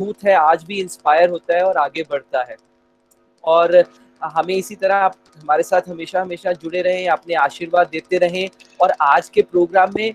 Youth है आज भी इंस्पायर होता है और आगे बढ़ता है। और हमें इसी तरह आप हमारे साथ हमेशा हमेशा जुड़े रहें, अपने आशीर्वाद देते रहें। और आज के प्रोग्राम में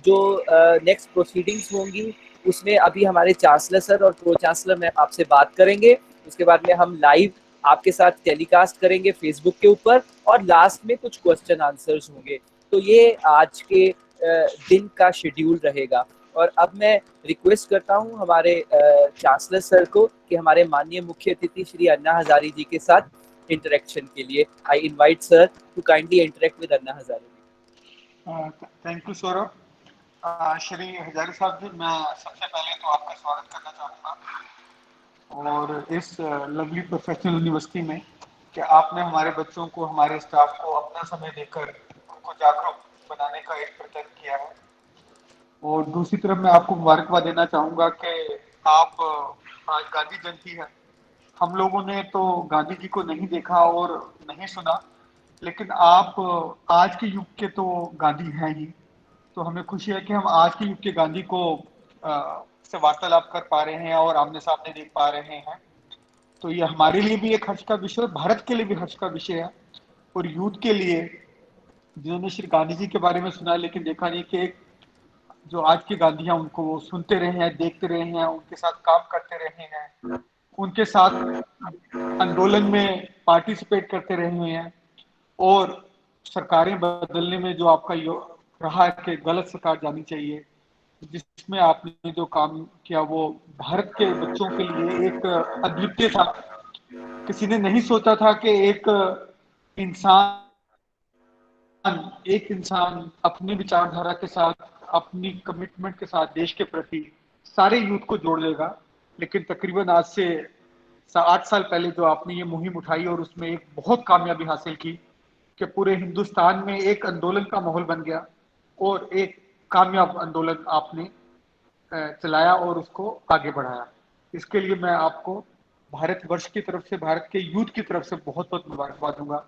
जो नेक्स्ट प्रोसीडिंग्स होंगी उसमें अभी हमारे चांसलर सर और प्रो चांसलर मैम आपसे बात करेंगे। उसके बाद में हम लाइव आपके साथ टेलीकास्ट करेंगे फेसबुक के ऊपर, और लास्ट में कुछ क्वेश्चन आंसर्स होंगे। तो ये आज के दिन का शेड्यूल रहेगा। और अब मैं रिक्वेस्ट करता हूँ हमारे चांसलर सर को कि हमारे माननीय मुख्य अतिथि श्री अन्ना हजारी जी के साथ इंटरेक्शन के लिए I invite sir to kindly interact with Anna Hazare ji. Thank you Saurabh. Shri Hazare साहब जी, मैं सबसे पहले तो आपका स्वागत करना चाहूँगा और इस लवली प्रोफेशनल यूनिवर्सिटी में कि आपने हमारे बच्चों को, हमारे स्टाफ को अपना समय देकर उनको जागरूक बनाने का एक प्रयत्न किया है। और दूसरी तरफ मैं आपको मुबारकबाद देना चाहूँगा कि आप आज गांधी जयंती है। हम लोगों ने तो गांधी जी को नहीं देखा और नहीं सुना, लेकिन आप आज के युग के तो गांधी हैं ही। तो हमें खुशी है कि हम आज के युग के गांधी को से वार्तालाप कर पा रहे हैं और आमने सामने देख पा रहे हैं। तो ये हमारे लिए भी एक हर्ष का विषय, भारत के लिए भी हर्ष का विषय है। और यूथ के लिए, जिन्होंने श्री गांधी जी के बारे में सुना लेकिन देखा नहीं, कि एक जो आज के गांधी हैं उनको वो सुनते रहे हैं, देखते रहे हैं, उनके साथ काम करते रहे हैं, उनके साथ आंदोलन में पार्टिसिपेट करते रहे हुए हैं। और सरकारें बदलने में जो आपका रहा है कि गलत सरकार जानी चाहिए, जिसमें आपने जो काम किया वो भारत के बच्चों के लिए एक अद्वितीय था। किसी ने नहीं सोचा था कि इंसान एक इंसान अपनी विचारधारा के साथ, अपनी कमिटमेंट के साथ देश के प्रति सारे यूथ को जोड़ लेगा। लेकिन तकरीबन आज से 8 साल पहले जो आपने ये मुहिम उठाई और उसमें एक बहुत कामयाबी हासिल की कि पूरे हिंदुस्तान में एक आंदोलन का माहौल बन गया और एक कामयाब आंदोलन आपने चलाया और उसको आगे बढ़ाया। इसके लिए मैं आपको भारतवर्ष की तरफ से, भारत के यूथ की तरफ से बहुत बहुत मुबारकबाद दूंगा।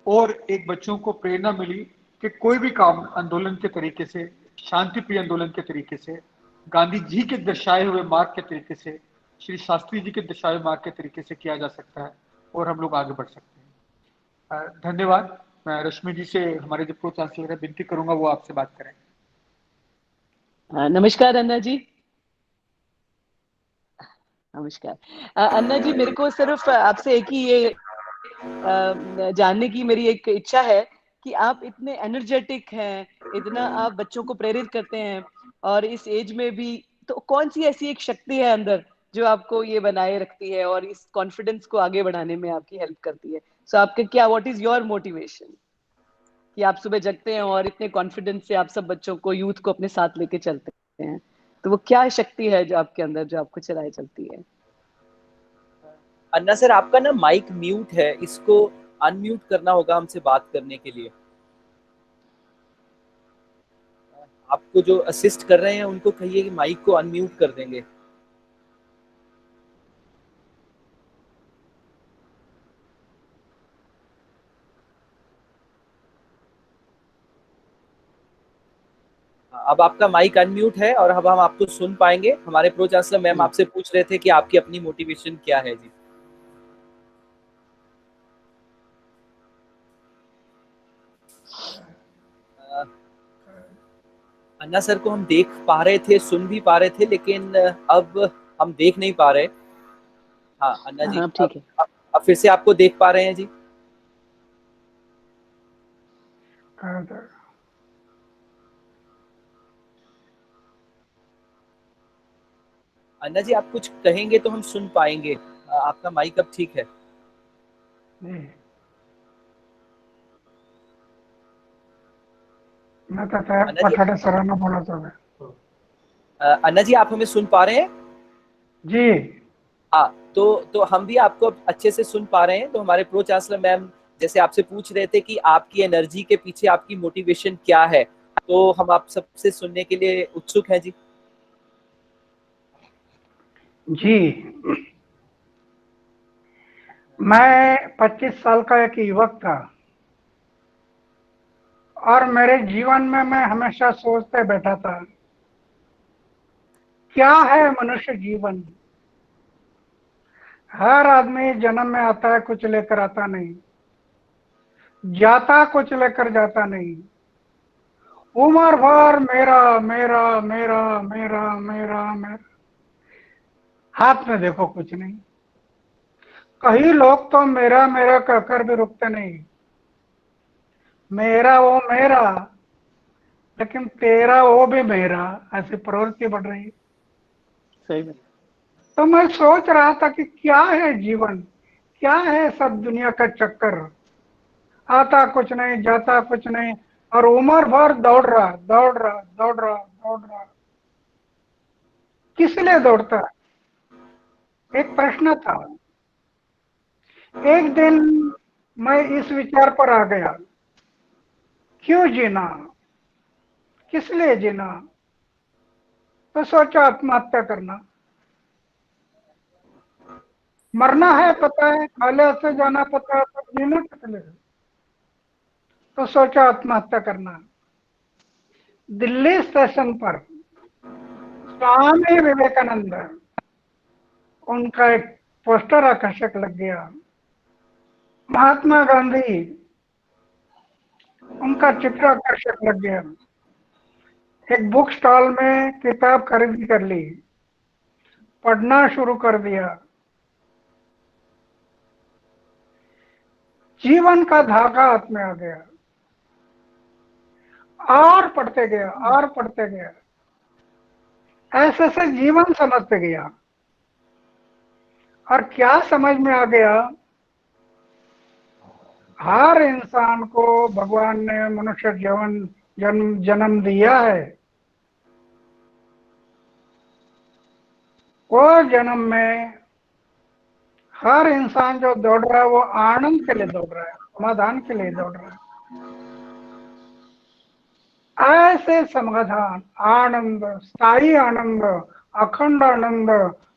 और एक बच्चों को प्रेरणा मिली कि कोई भी काम आंदोलन के तरीके से, शांति प्रिय आंदोलन के तरीके से, गांधी जी के दर्शाए हुए मार्ग के तरीके से, श्री शास्त्री जी के दर्शाए मार्ग के तरीके से किया जा सकता है और हम लोग आगे बढ़ सकते हैं। धन्यवाद। मैं रश्मि जी से, हमारे जो प्रो चांसलर है, विनती करूंगा वो आपसे बात करें। नमस्कार अन्ना जी। नमस्कार अन्ना जी, मेरे को सिर्फ आपसे एक ही ये जानने की मेरी एक इच्छा है कि आप इतने एनर्जेटिक हैं, इतना आप बच्चों को प्रेरित करते हैं, और इस एज में भी, तो कौन सी ऐसी एक शक्ति है अंदर जो आपको ये बनाए रखती है और इस कॉन्फिडेंस को आगे बढ़ाने में आपकी हेल्प करती है? सो आपके क्या, व्हाट इज योर मोटिवेशन कि आप सुबह जगते हैं और इतने कॉन्फिडेंस से आप सब बच्चों को, यूथ को अपने साथ लेके चलते हैं? तो वो क्या शक्ति है जो आपके अंदर, जो आपको चलाए चलती है? अन्ना सर, आपका ना माइक म्यूट है, इसको अनम्यूट करना होगा हमसे बात करने के लिए। आपको जो असिस्ट कर रहे हैं उनको कहिए कि माइक को अनम्यूट कर देंगे। अब आपका माइक अनम्यूट है और अब हम आपको सुन पाएंगे। हमारे प्रो चांसलर मैम आपसे पूछ रहे थे कि आपकी अपनी मोटिवेशन क्या है जी। अन्ना सर को हम देख पा रहे थे, सुन भी पा रहे थे, लेकिन अब हम देख नहीं पा रहे। हाँ अन्ना जी, हाँ ठीक है। अब फिर से आपको देख पा रहे हैं जी। अन्ना जी, आप कुछ कहेंगे तो हम सुन पाएंगे। आपका माइक अब ठीक है। अन्ना जी, आप हमें सुन पा रहे हैं जी? हाँ, तो हम भी आपको अच्छे से सुन पा रहे हैं। तो हमारे प्रो चांसलर मैम जैसे आपसे पूछ रहे थे कि आपकी एनर्जी के पीछे आपकी मोटिवेशन क्या है, तो हम आप सबसे सुनने के लिए उत्सुक हैं जी। जी, मैं 25 साल का एक युवक था और मेरे जीवन में मैं हमेशा सोचते बैठा था, क्या है मनुष्य जीवन, हर आदमी जन्म में आता है, कुछ लेकर आता नहीं, जाता कुछ लेकर जाता नहीं। उम्र भर मेरा मेरा मेरा मेरा मेरा मेरा, हाथ में देखो कुछ नहीं। कई लोग तो मेरा मेरा कहकर भी रुकते नहीं। मेरा वो मेरा, लेकिन तेरा वो भी मेरा, ऐसी प्रवृत्ति बढ़ रही है। सही में। तो मैं सोच रहा था कि क्या है जीवन, क्या है सब दुनिया का चक्कर। आता कुछ नहीं, जाता कुछ नहीं, और उम्र भर दौड़ रहा दौड़ रहा दौड़ रहा दौड़ रहा। किस लिए दौड़ता है? एक प्रश्न था। एक दिन मैं इस विचार पर आ गया, क्यों जीना, किस लिए जीना। तो सोचा आत्महत्या करना। मरना है पता है, काले से जाना पता है, तो जीना किस लिए। तो सोचा आत्महत्या करना। दिल्ली स्टेशन पर स्वामी विवेकानंद, उनका एक पोस्टर आकर्षक लग गया। महात्मा गांधी, उनका चित्र आकर्षक लग गया। एक बुक स्टॉल में किताब खरीदी कर ली, पढ़ना शुरू कर दिया। जीवन का धागा हाथ में आ गया, और पढ़ते गया और पढ़ते गया। ऐसे से जीवन समझते गया। और क्या समझ में आ गया, हर इंसान को भगवान ने मनुष्य जीवन जन्म दिया है। वो जन्म में हर इंसान जो दौड़ रहा है वो आनंद के लिए दौड़ रहा है, समाधान के लिए दौड़ रहा है। ऐसे समाधान, आनंद, स्थायी आनंद, अखंड,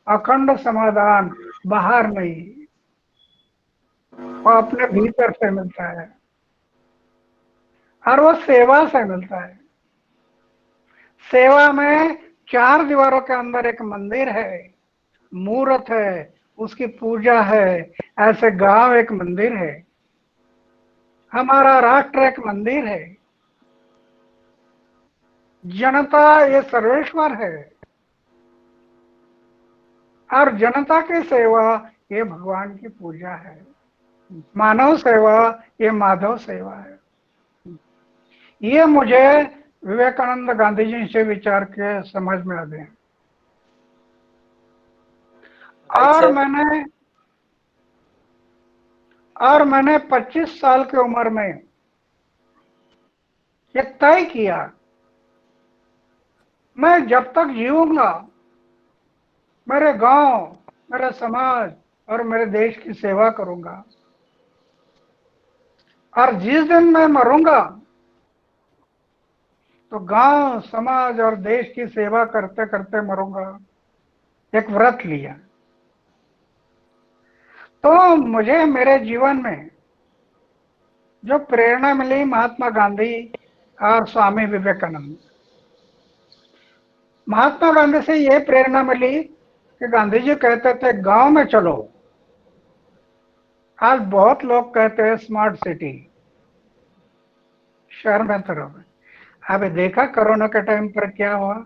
अखंड समाधान बाहर नहीं, वो अपने भीतर से मिलता है। और वो सेवा से मिलता है। सेवा में चार दीवारों के अंदर एक मंदिर है, मूर्त है, उसकी पूजा है। ऐसे गांव एक मंदिर है, हमारा राष्ट्र एक मंदिर है, जनता ये सर्वेश्वर है, और जनता की सेवा ये भगवान की पूजा है। मानव सेवा ये माधव सेवा है। ये मुझे विवेकानंद गांधी जी से विचार के समझ में आ गए। और मैंने 25 साल की उम्र में ये तय किया, मैं जब तक जीऊंगा मेरे गांव, मेरे समाज और मेरे देश की सेवा करूंगा। और जिस दिन मैं मरूंगा तो गांव, समाज और देश की सेवा करते करते मरूंगा। एक व्रत लिया। तो मुझे मेरे जीवन में जो प्रेरणा मिली, महात्मा गांधी और स्वामी विवेकानंद। महात्मा गांधी से ये प्रेरणा मिली कि गांधी जी कहते थे गांव में चलो। आज बहुत लोग कहते हैं स्मार्ट सिटी, शहर में तो रहो। अभी देखा कोरोना के टाइम पर क्या हुआ।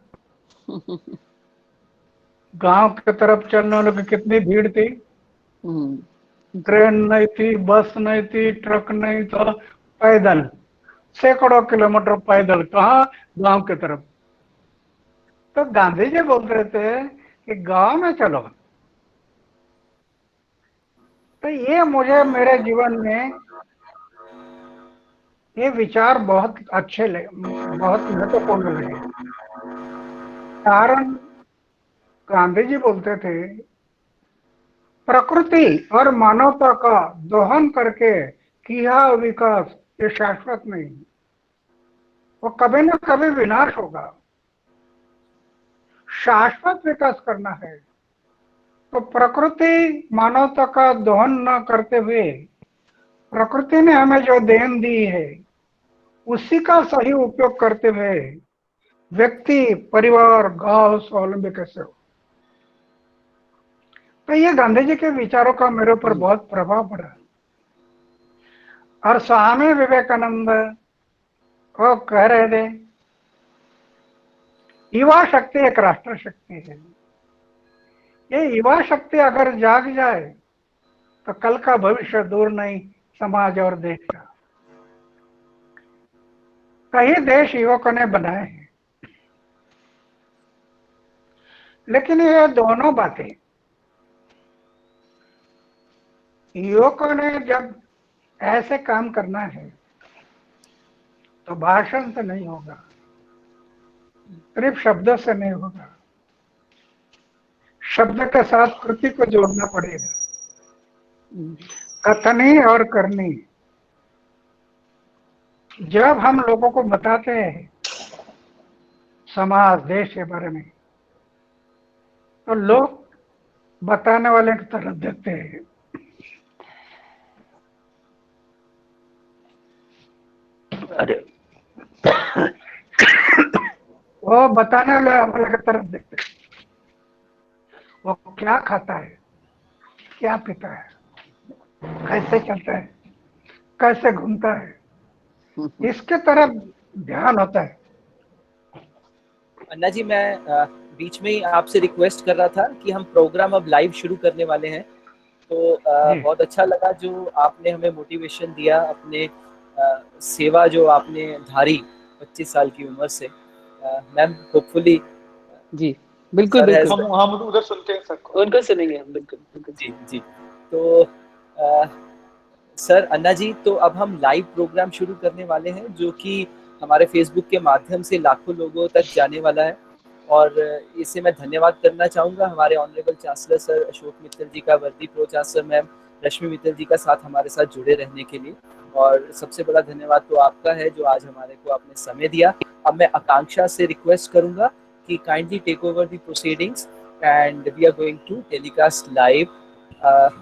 गांव की तरफ चलने वालों की कितनी भीड़ थी। ट्रेन नहीं थी, बस नहीं थी, ट्रक नहीं था, पैदल सैकड़ों किलोमीटर पैदल, कहाँ, गांव की तरफ। तो गांधी जी बोल रहे थे कि गांव में चलो। तो ये मुझे मेरे जीवन में ये विचार बहुत अच्छे लगे, बहुत महत्वपूर्ण लगे। कारण गांधी जी बोलते थे प्रकृति और मानवता का दोहन करके किया विकास ये शाश्वत नहीं, वो कभी न कभी विनाश होगा। शाश्वत विकास करना है तो प्रकृति मानवता का दोहन न करते हुए प्रकृति ने हमें जो देन दी है उसी का सही उपयोग करते हुए व्यक्ति, परिवार, गांव स्वावलंबी कैसे हो। तो ये गांधी जी के विचारों का मेरे ऊपर बहुत प्रभाव पड़ा। और स्वामी विवेकानंद वो कह रहे थे, युवा शक्ति एक राष्ट्र शक्ति है। ये युवा शक्ति अगर जाग जाए तो कल का भविष्य दूर नहीं, समाज और देश का। कई देश युवकों ने बनाए हैं, लेकिन ये दोनों बातें युवकों ने जब ऐसे काम करना है तो भाषण से नहीं होगा, सिर्फ शब्दों से नहीं होगा, शब्द के साथ कृति को जोड़ना पड़ेगा। कथनी और करनी। जब हम लोगों को बताते हैं समाज देश के बारे में, तो लोग बताने वाले की तरफ देखते हैं। अरे वो बताने वाले की तरफ देखते हैं, वो क्या खाता है, क्या पीता है, कैसे चलता है, कैसे घूमता है, इसके तरफ ध्यान होता है। अन्ना जी, मैं बीच में ही आपसे रिक्वेस्ट कर रहा था कि हम प्रोग्राम अब लाइव शुरू करने वाले हैं, तो बहुत अच्छा लगा जो आपने हमें मोटिवेशन दिया, अपने सेवा जो आपने धारी 25 साल की उम्र से। मैम होपफुली जी बिल्कुल बिल्कुल हम उधर सुनते हैं सबको, उनको सुनेंगे हम, बिल्कुल बिल्कुल। जी जी। तो सर, अन्ना जी, तो अब हम लाइव प्रोग्राम शुरू करने वाले हैं जो कि हमारे फेसबुक के माध्यम से लाखों लोगों तक जाने वाला है। और इसे मैं धन्यवाद करना चाहूँगा हमारे honourable chancellor sir Ashok Mittal ji का, worthy pro chancellor ma'am Rashmi Mittal ji का साथ हमारे साथ जुड़े रहने के लिए। और सबसे बड़ा धन्यवाद तो आपका है जो आज हमारे को आपने समय दिया। अब मैं आकांक्षा से रिक्वेस्ट करूँगा कि kindly take over the proceedings and we are going to telecast live.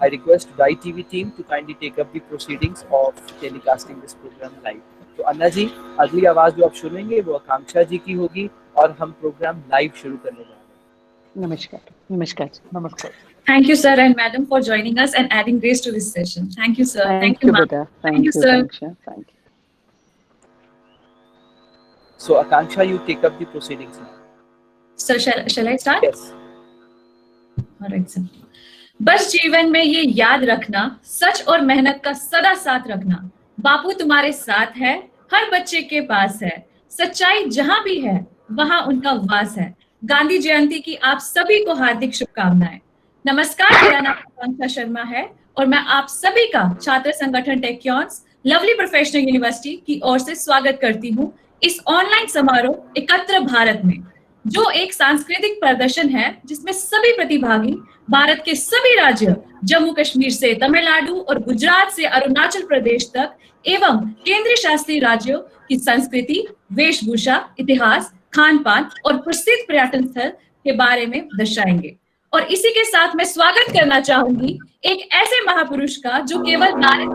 I request YTV team to kindly take up the proceedings of telecasting this program live. तो अन्ना जी, अगली आवाज जो आप सुनेंगे वो आकांक्षा जी की होगी और हम प्रोग्राम लाइव शुरू करने जा रहे हैं। नमस्कार नमस्कार नमस्कार। Thank you, sir and madam, for joining us and adding grace to this session. Thank you, sir. Thank you, ma'am. beta. Thank you, sir. Thank you. So Akanksha, you take up the proceedings now. Sir, shall I start? Yes. All right, sir. बस जीवन में ये याद रखना, सच और मेहनत का सदा साथ रखना। बापू तुम्हारे साथ है, हर बच्चे के पास है। सच्चाई जहां भी है वहां उनका वास है। गांधी जयंती की आप सभी को हार्दिक शुभकामनाएं। नमस्कार, मेरा नाम आकांक्षा शर्मा है और मैं आप सभी का छात्र संगठन टेक्योन्स लवली प्रोफेशनल यूनिवर्सिटी की ओर से स्वागत करती हूँ इस ऑनलाइन समारोह एकत्र भारत में, जो एक सांस्कृतिक प्रदर्शन है जिसमें सभी प्रतिभागी भारत के सभी राज्य, जम्मू कश्मीर से तमिलनाडु और गुजरात से अरुणाचल प्रदेश तक एवं केंद्रीय शासित राज्यों की संस्कृति, वेशभूषा, इतिहास, खान पान और प्रसिद्ध पर्यटन स्थल के बारे में दर्शाएंगे। और इसी के साथ मैं स्वागत करना चाहूंगी एक ऐसे महापुरुष का जो केवल नारी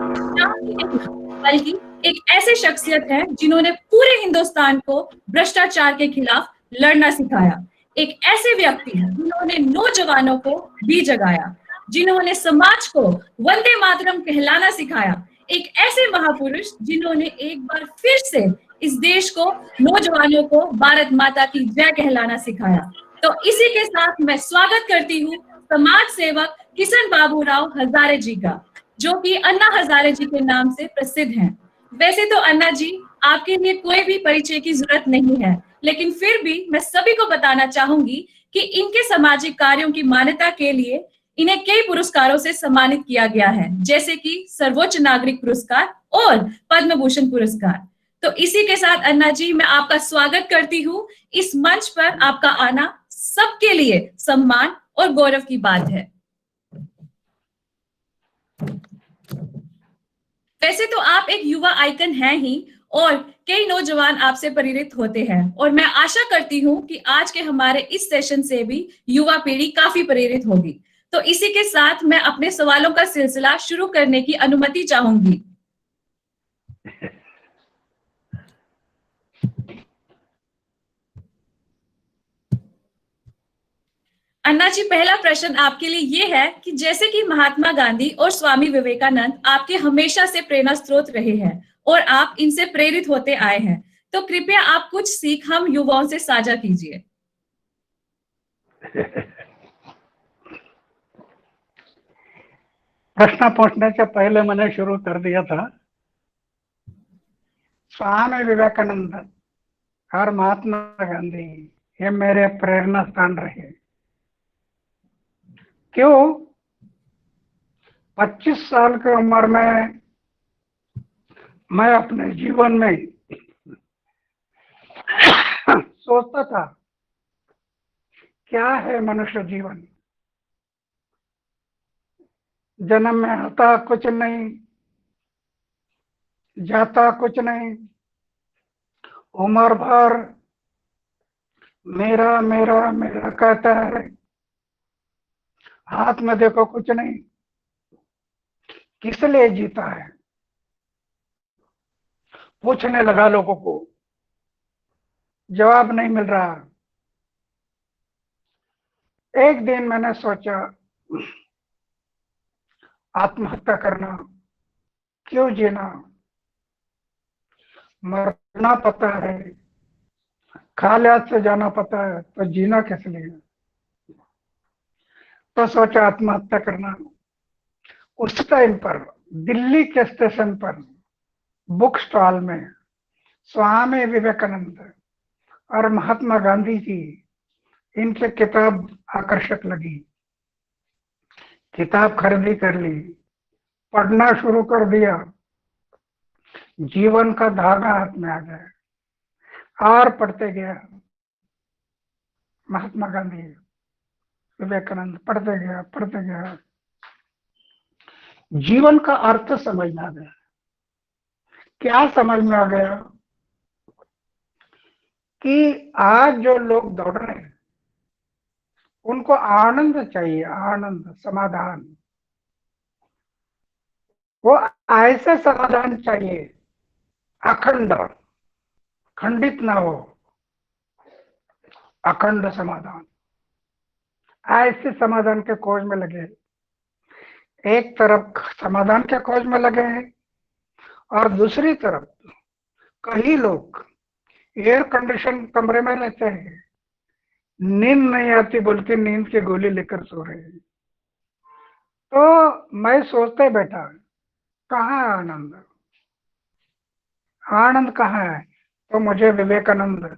बल्कि एक ऐसे शख्सियत है जिन्होंने पूरे हिंदुस्तान को भ्रष्टाचार के खिलाफ लड़ना सिखाया। एक ऐसे व्यक्ति जिन्होंने नौजवानों को भी जगाया, जिन्होंने समाज को वंदे मातरम कहलाना सिखाया। एक ऐसे महापुरुष जिन्होंने एक बार फिर से इस देश को, नौजवानों को भारत माता की जय कहलाना सिखाया। तो इसी के साथ मैं स्वागत करती हूँ समाज सेवक किशन बाबू राव हजारे जी का, जो कि अन्ना हजारे जी के नाम से प्रसिद्ध हैं। वैसे तो अन्ना जी आपके लिए कोई भी परिचय की जरूरत नहीं है, लेकिन फिर भी मैं सभी को बताना चाहूंगी कि इनके सामाजिक कार्यों की मान्यता के लिए इन्हें कई पुरस्कारों से सम्मानित किया गया है, जैसे कि सर्वोच्च नागरिक पुरस्कार और पद्म भूषण पुरस्कार। तो इसी के साथ अन्ना जी मैं आपका स्वागत करती हूँ। इस मंच पर आपका आना सबके लिए सम्मान और गौरव की बात है। वैसे तो आप एक युवा आइकन हैं ही और कई नौजवान आपसे प्रेरित होते हैं, और मैं आशा करती हूं कि आज के हमारे इस सेशन से भी युवा पीढ़ी काफी प्रेरित होगी। तो इसी के साथ मैं अपने सवालों का सिलसिला शुरू करने की अनुमति चाहूंगी। अन्ना जी, पहला प्रश्न आपके लिए ये है कि जैसे कि महात्मा गांधी और स्वामी विवेकानंद आपके हमेशा से प्रेरणा स्रोत रहे हैं और आप इनसे प्रेरित होते आए हैं, तो कृपया आप कुछ सीख हम युवाओं से साझा कीजिए। प्रश्न पूछने से पहले मैंने शुरू कर दिया था। स्वामी विवेकानंद और महात्मा गांधी ये मेरे प्रेरणा स्थान रहे। क्यों? 25 साल की उम्र में मैं अपने जीवन में सोचता था क्या है मनुष्य जीवन। जन्म में आता कुछ नहीं, जाता कुछ नहीं, उम्र भर मेरा मेरा मेरा कहता है, हाथ में देखो कुछ नहीं, किस लिए जीता है? पूछने लगा लोगों को, जवाब नहीं मिल रहा। एक दिन मैंने सोचा आत्महत्या करना, क्यों जीना? मरना पता है, खालियात से जाना पता है, तो जीना किस लिए? तो सोचा आत्महत्या करना। उस टाइम पर दिल्ली के स्टेशन पर बुक स्टॉल में स्वामी विवेकानंद और महात्मा गांधी जी इनके किताब आकर्षक लगी। किताब खरीदी कर ली, पढ़ना शुरू कर दिया। जीवन का धागा हाथ में आ गया और पढ़ते गया। महात्मा गांधी विवेकानंद पढ़ते गया। जीवन का अर्थ समझ में आ गया। क्या समझ में आ गया? कि आज जो लोग दौड़ रहे हैं उनको आनंद चाहिए, आनंद, समाधान। वो ऐसे समाधान चाहिए अखंड, खंडित ना हो, अखंड समाधान। ऐसे समाधान के खोज में लगे। एक तरफ समाधान के खोज में लगे हैं और दूसरी तरफ कई लोग एयर कंडीशन कमरे में रहते हैं, नींद नहीं आती बोल के नींद की गोली लेकर सो रहे हैं। तो मैं सोचते बैठा, कहाँ है आनंद? आनंद कहाँ है? तो मुझे विवेकानंद,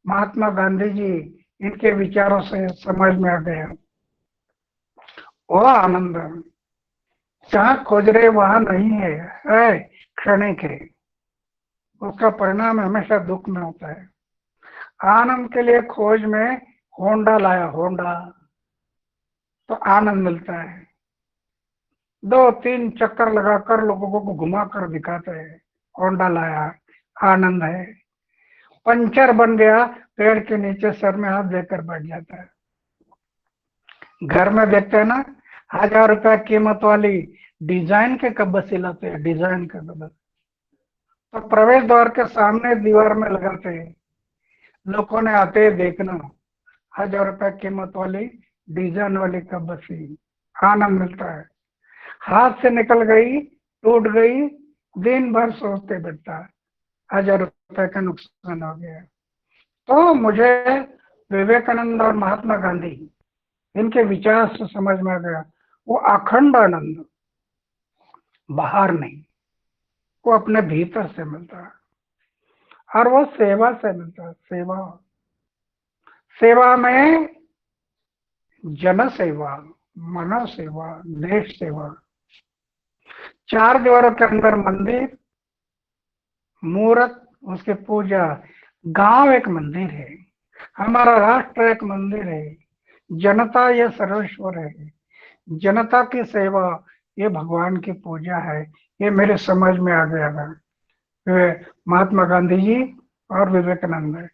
महात्मा गांधी जी इनके विचारों से समझ में आ गया। वो आनंद जहाँ खोज रहे वहां नहीं है क्षणिक है। उसका परिणाम हमेशा दुख में होता है। आनंद के लिए खोज में होंडा लाया, होंडा, तो आनंद मिलता है। 2-3 चक्कर लगाकर लोगों को घुमा कर दिखाते हैं, होंडा लाया, आनंद है। पंचर बन गया, पेड़ के नीचे सर में हाथ देकर बैठ जाता है। घर में देखते हैं ना, 1000 रुपया कीमत वाली डिजाइन के कब्बे सिलाते हैं, डिजाइन के कब्बे तो प्रवेश द्वार के सामने दीवार में लगाते हैं। लोगों ने आते देखना, 1000 रुपया कीमत वाली डिजाइन वाली कब्बे, आनंद मिलता है। हाथ से निकल गई, टूट गई, दिन भर सोचते बैठता है, 1000 रुपये का नुकसान हो गया। तो मुझे विवेकानंद और महात्मा गांधी इनके विचार से समझ में आ गया, वो अखंड आनंद बाहर नहीं, वो अपने भीतर से मिलता है और वो सेवा से मिलता है। सेवा, सेवा में जन सेवा, मानव सेवा, देश सेवा। 4 दीवारों के अंदर मंदिर, मूर्त, उसके पूजा। गांव एक मंदिर है, हमारा राष्ट्र एक मंदिर है। जनता ये सर्वेश्वर है। जनता की सेवा ये भगवान की पूजा है। ये मेरे समझ में आ गया था महात्मा गांधी जी और विवेकानंद।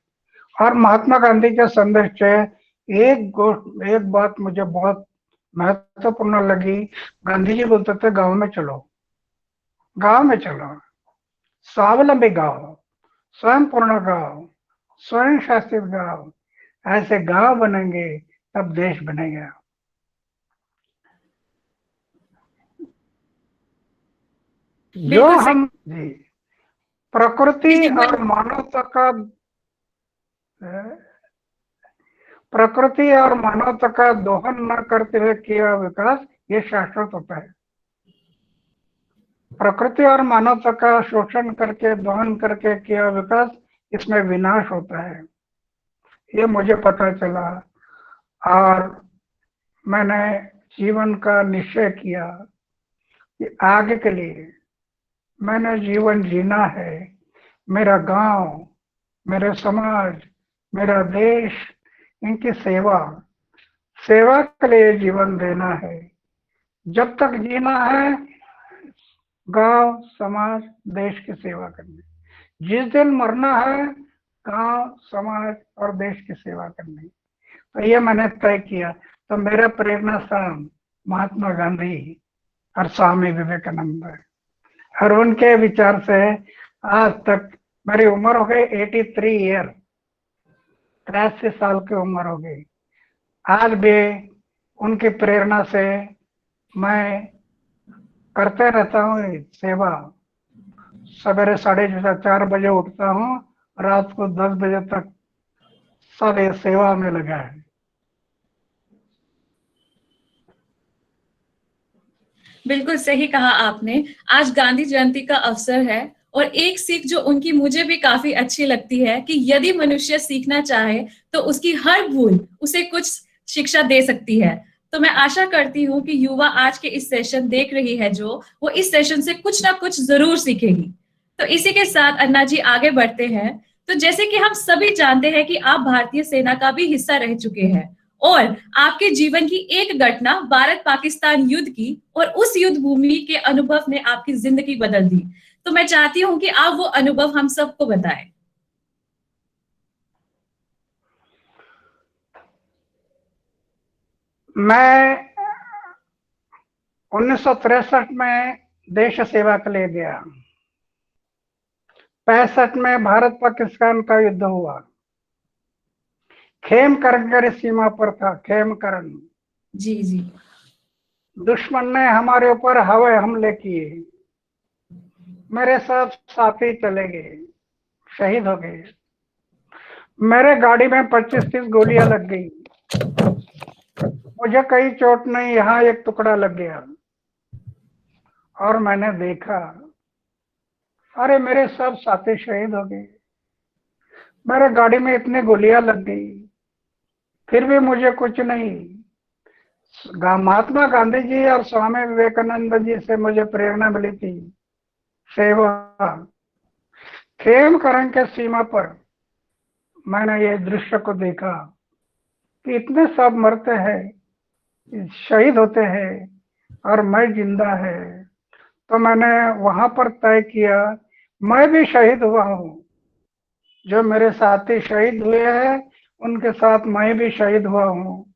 और महात्मा गांधी के संदेश से एक बात मुझे बहुत महत्वपूर्ण लगी। गांधी जी बोलते थे, गांव में चलो, गांव में चलो, स्वावलंबी गांव, स्वयं पूर्ण गांव, स्वयं शासित गांव। ऐसे गांव बनेंगे तब देश बनेगा। जो बिल्कुल सही। हम जी प्रकृति जी, और मानवता का प्रकृति और मानवता का दोहन न करते हुए किया विकास ये शाश्वत होता है। प्रकृति और मानवता का शोषण करके दोहन करके किया विकास, इसमें विनाश होता है। ये मुझे पता चला और मैंने जीवन का निश्चय किया कि आगे के लिए मैंने जीवन जीना है। मेरा गांव, मेरे समाज, मेरा देश, इनकी सेवा सेवा के लिए जीवन देना है। जब तक जीना है, गांव, समाज, देश की सेवा करनी। जिस दिन मरना है, गांव, समाज और देश की सेवा करनी। तो ये मैंने तय किया। तो मेरा प्रेरणा स्थान महात्मा गांधी और स्वामी विवेकानंद है। और उनके विचार से आज तक मेरी उम्र हो गई 83 ईयर, 83 साल की उम्र हो गई। आज भी उनकी प्रेरणा से मैं करते रहता हूँ सेवा। सवेरे 4:30 बजे उठता हूँ, रात को 10 बजे तक सब ये सेवा में लगा है। बिल्कुल सही कहा आपने। आज गांधी जयंती का अवसर है और एक सीख जो उनकी मुझे भी काफी अच्छी लगती है कि यदि मनुष्य सीखना चाहे तो उसकी हर भूल उसे कुछ शिक्षा दे सकती है। तो मैं आशा करती हूँ कि युवा आज के इस सेशन देख रही है जो वो इस सेशन से कुछ ना कुछ जरूर सीखेगी। तो इसी के साथ अन्ना जी आगे बढ़ते हैं। तो जैसे कि हम सभी जानते हैं कि आप भारतीय सेना का भी हिस्सा रह चुके हैं और आपके जीवन की एक घटना भारत पाकिस्तान युद्ध की और उस युद्ध भूमि के अनुभव ने आपकी जिंदगी बदल दी। तो मैं चाहती हूँ कि आप वो अनुभव हम सबको बताएं। मैं 1963 में देश सेवा के लिए गया। 65 में भारत पाकिस्तान का युद्ध हुआ। खेमकरन सीमा पर था, खेमकरन। जी जी। दुश्मन ने हमारे ऊपर हवाई हमले किए। मेरे सब साथी चले गए, शहीद हो गए। मेरे गाड़ी में 25-30 गोलियां लग गई। मुझे कहीं चोट नहीं, यहाँ एक टुकड़ा लग गया। और मैंने देखा, अरे मेरे सब साथी शहीद हो गए। मेरे गाड़ी में इतनी गोलियां लग गई, फिर भी मुझे कुछ नहीं। महात्मा गांधी जी और स्वामी विवेकानंद जी से मुझे प्रेरणा मिली थी सेवा। खेमकरन के सीमा पर मैंने ये दृश्य को देखा कि इतने सब मरते हैं, शहीद होते हैं और मैं जिंदा है। तो मैंने वहां पर तय किया, मैं भी शहीद हुआ हूँ। जो मेरे साथी शहीद हुए हैं उनके साथ मैं भी शहीद हुआ हूँ।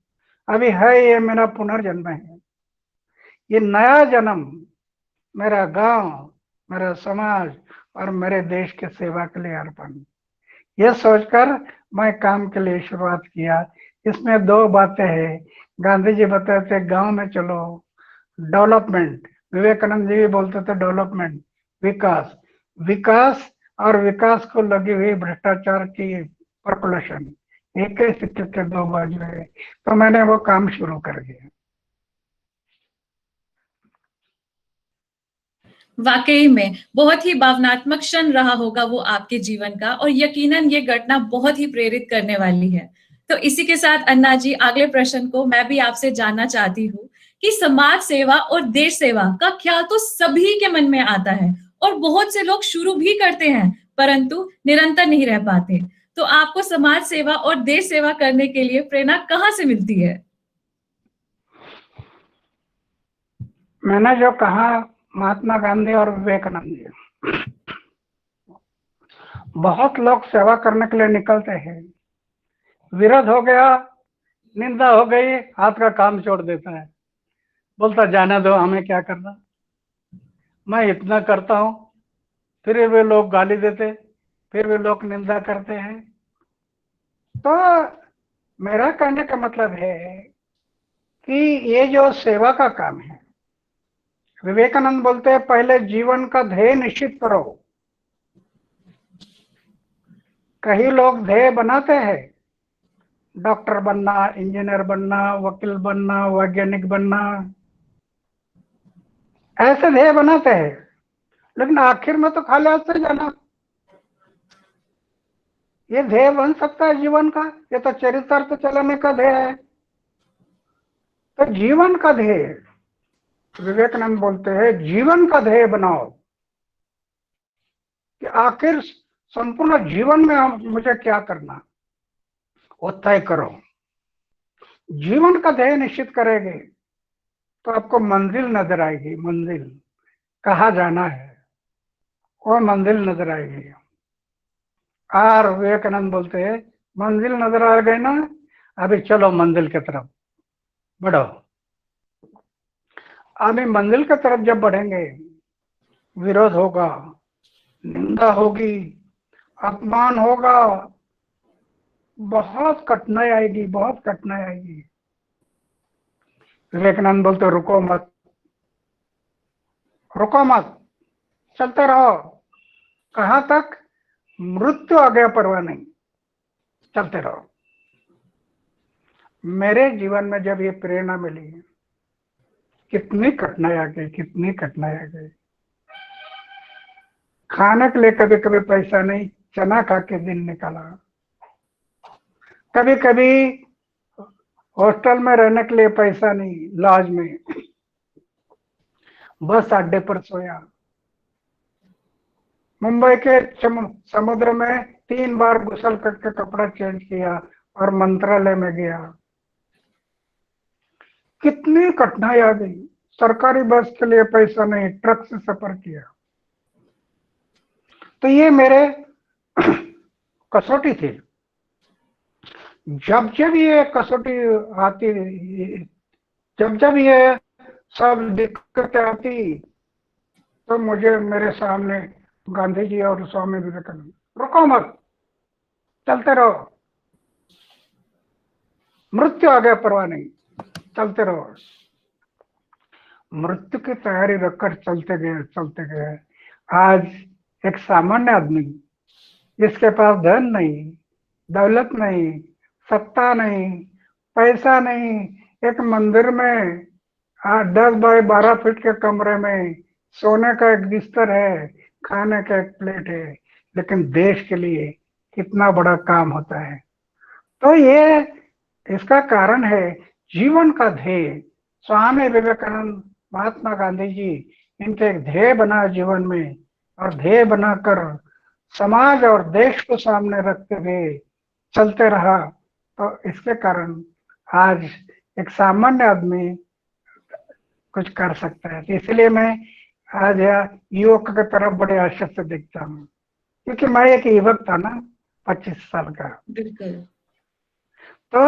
अभी है, ये मेरा पुनर्जन्म है। ये नया जन्म मेरा गांव, मेरा समाज और मेरे देश के सेवा के लिए अर्पण। ये सोचकर मैं काम के लिए शुरुआत किया। इसमें दो बातें हैं। गांधी जी बताते थे गांव में चलो, डेवलपमेंट। विवेकानंद जी भी बोलते थे डेवलपमेंट, विकास। विकास और विकास को लगी हुई भ्रष्टाचार की पर्कुलेशन, एक ही सिक्के के दो बाजू है। तो मैंने वो काम शुरू कर दिया। वाकई में बहुत ही भावनात्मक क्षण रहा होगा वो आपके जीवन का और यकीनन ये घटना बहुत ही प्रेरित करने वाली है। तो इसी के साथ अन्ना जी अगले प्रश्न को मैं भी आपसे जानना चाहती हूँ कि समाज सेवा और देश सेवा का ख्याल तो सभी के मन में आता है और बहुत से लोग शुरू भी करते हैं परंतु निरंतर नहीं रह पाते। तो आपको समाज सेवा और देश सेवा करने के लिए प्रेरणा कहाँ से मिलती है? मैंने जो कहा, महात्मा गांधी और विवेकानंद जी। बहुत लोग सेवा करने के लिए निकलते हैं, विरोध हो गया, निंदा हो गई, हाथ का काम छोड़ देता है, बोलता जाने दो, हमें क्या करना। मैं इतना करता हूं, फिर वे लोग गाली देते, फिर वे लोग निंदा करते हैं। तो मेरा कहने का मतलब है कि ये जो सेवा का काम है, विवेकानंद बोलते हैं पहले जीवन का ध्येय निश्चित करो। कई लोग ध्येय बनाते हैं, डॉक्टर बनना, इंजीनियर बनना, वकील बनना, वैज्ञानिक बनना, ऐसे ध्येय बनाते हैं, लेकिन आखिर में तो खाली हाथ से जाना। ये ध्येय बन सकता है जीवन का? ये तो चरितार्थ चलाने का ध्येय है। तो जीवन का ध्येय, विवेकानंद बोलते हैं जीवन का ध्येय बनाओ कि आखिर संपूर्ण जीवन में मुझे क्या करना, वो तय करो। जीवन का ध्येय निश्चित करेंगे तो आपको मंजिल नजर आएगी। मंजिल कहाँ जाना है, वो मंजिल नजर आएगी। और विवेकानंद बोलते हैं मंजिल नजर आ गई ना, अभी चलो मंजिल की तरफ बढ़ो। अभी मंजिल की तरफ जब बढ़ेंगे, विरोध होगा, निंदा होगी, अपमान होगा, बहुत कठिनाई आएगी, बहुत कठिनाई आएगी। विवेकानंद बोलते रुको मत, रुको मत, चलते रहो। कहां तक? मृत्यु आ गया परवाह नहीं, चलते रहो। मेरे जीवन में जब ये प्रेरणा मिली, कितनी कठिनाई आ गई, कितनी कठिनाई आ गई। खाने के लिए कभी कभी पैसा नहीं, चना खा के दिन निकाला। कभी कभी हॉस्टल में रहने के लिए पैसा नहीं, लॉज में, बस अड्डे पर सोया। मुंबई के समुद्र में 3 बार गुसल करके कपड़ा चेंज किया और मंत्रालय में गया। कितनी कठिनाई आ गई। सरकारी बस के लिए पैसा नहीं, ट्रक से सफर किया। तो ये मेरे कसौटी थी। जब जब ये कसौटी आती, जब जब ये सब दिक्कतें आती, तो मुझे मेरे सामने गांधी जी और स्वामी विवेकानंद, रुको मत, चलते रहो। मृत्यु आ गया परवाह नहीं, चलते रहो। मृत्यु की तैयारी रखकर चलते गए, चलते गए। आज एक सामान्य आदमी, जिसके पास धन नहीं, दौलत नहीं, सत्ता नहीं, पैसा नहीं, एक मंदिर में 10 बाय 12 फीट के कमरे में सोने का एक बिस्तर है, खाने का एक प्लेट है, लेकिन देश के लिए कितना बड़ा काम होता है। तो ये इसका कारण है जीवन का ध्येय। स्वामी विवेकानंद, महात्मा गांधी जी, इनके एक ध्येय बना जीवन में, और ध्येय बनाकर समाज और देश को सामने रखते हुए चलते रहा। तो इसके कारण आज एक सामान्य आदमी कुछ कर सकता है। तो इसलिए मैं आज युवक की तरफ बड़े आशा से देखता हूँ, क्योंकि मैं एक युवक था ना, 25 साल का। बिल्कुल। तो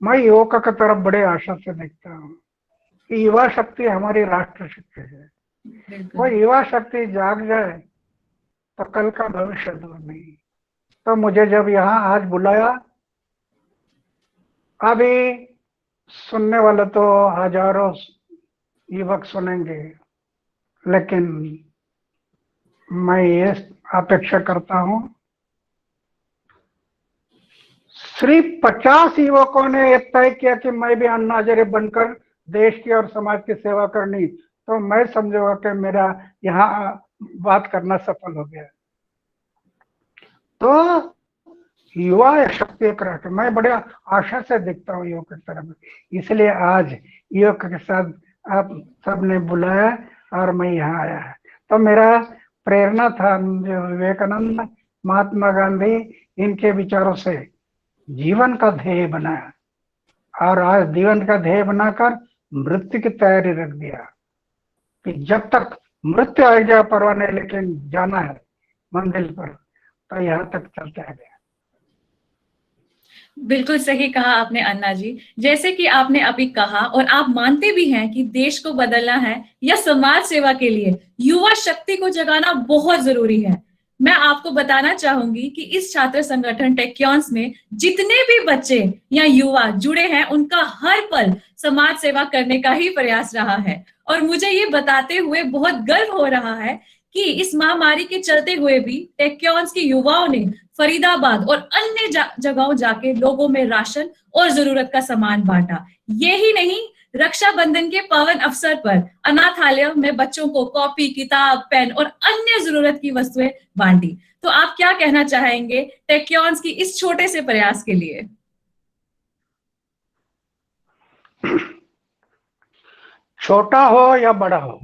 मैं युवक की तरफ बड़े आशा से देखता हूँ कि युवा शक्ति हमारी राष्ट्र शक्ति है। वो युवा शक्ति जाग जाए तो कल का भविष्य दूर नहीं। तो मुझे जब यहाँ आज बुलाया, अभी सुनने वाले तो हजारों युवक सुनेंगे, लेकिन मैं ये अपेक्षा करता हूँ, सिर्फ 50 युवकों ने ये तय किया कि मैं भी अन्ना हजारे बनकर देश की और समाज की सेवा करनी, तो मैं समझूंगा कि मेरा यहाँ बात करना सफल हो गया। तो युवा शक्ति एक राष्ट्र, मैं बड़े आशा से देखता हूँ युवक की तरफ। इसलिए आज युवक के साथ आप सबने बुलाया और मैं यहाँ आया है। तो मेरा प्रेरणा था जो विवेकानंद, महात्मा गांधी, इनके विचारों से जीवन का ध्येय बनाया, और आज जीवन का ध्येय बनाकर मृत्यु की तैयारी रख दिया कि जब तक मृत्यु आ जाए परवाह नहीं, लेकिन जाना है मंजिल पर। तो यहाँ तक चलता है। बिल्कुल सही कहा आपने अन्ना जी। जैसे कि आपने अभी कहा, और आप मानते भी हैं कि देश को बदलना है या समाज सेवा के लिए युवा शक्ति को जगाना बहुत जरूरी है। मैं आपको बताना चाहूंगी कि इस छात्र संगठन टेक्योन्स में जितने भी बच्चे या युवा जुड़े हैं, उनका हर पल समाज सेवा करने का ही प्रयास रहा है। और मुझे ये बताते हुए बहुत गर्व हो रहा है कि इस महामारी के चलते हुए भी टेक्योन्स के युवाओं ने फरीदाबाद और अन्य जगहों जाके लोगों में राशन और जरूरत का सामान बांटा। यही नहीं, रक्षाबंधन के पावन अवसर पर अनाथालय में बच्चों को कॉपी, किताब, पेन और अन्य जरूरत की वस्तुएं बांटी। तो आप क्या कहना चाहेंगे टेक्योन्स की इस छोटे से प्रयास के लिए? छोटा हो या बड़ा हो,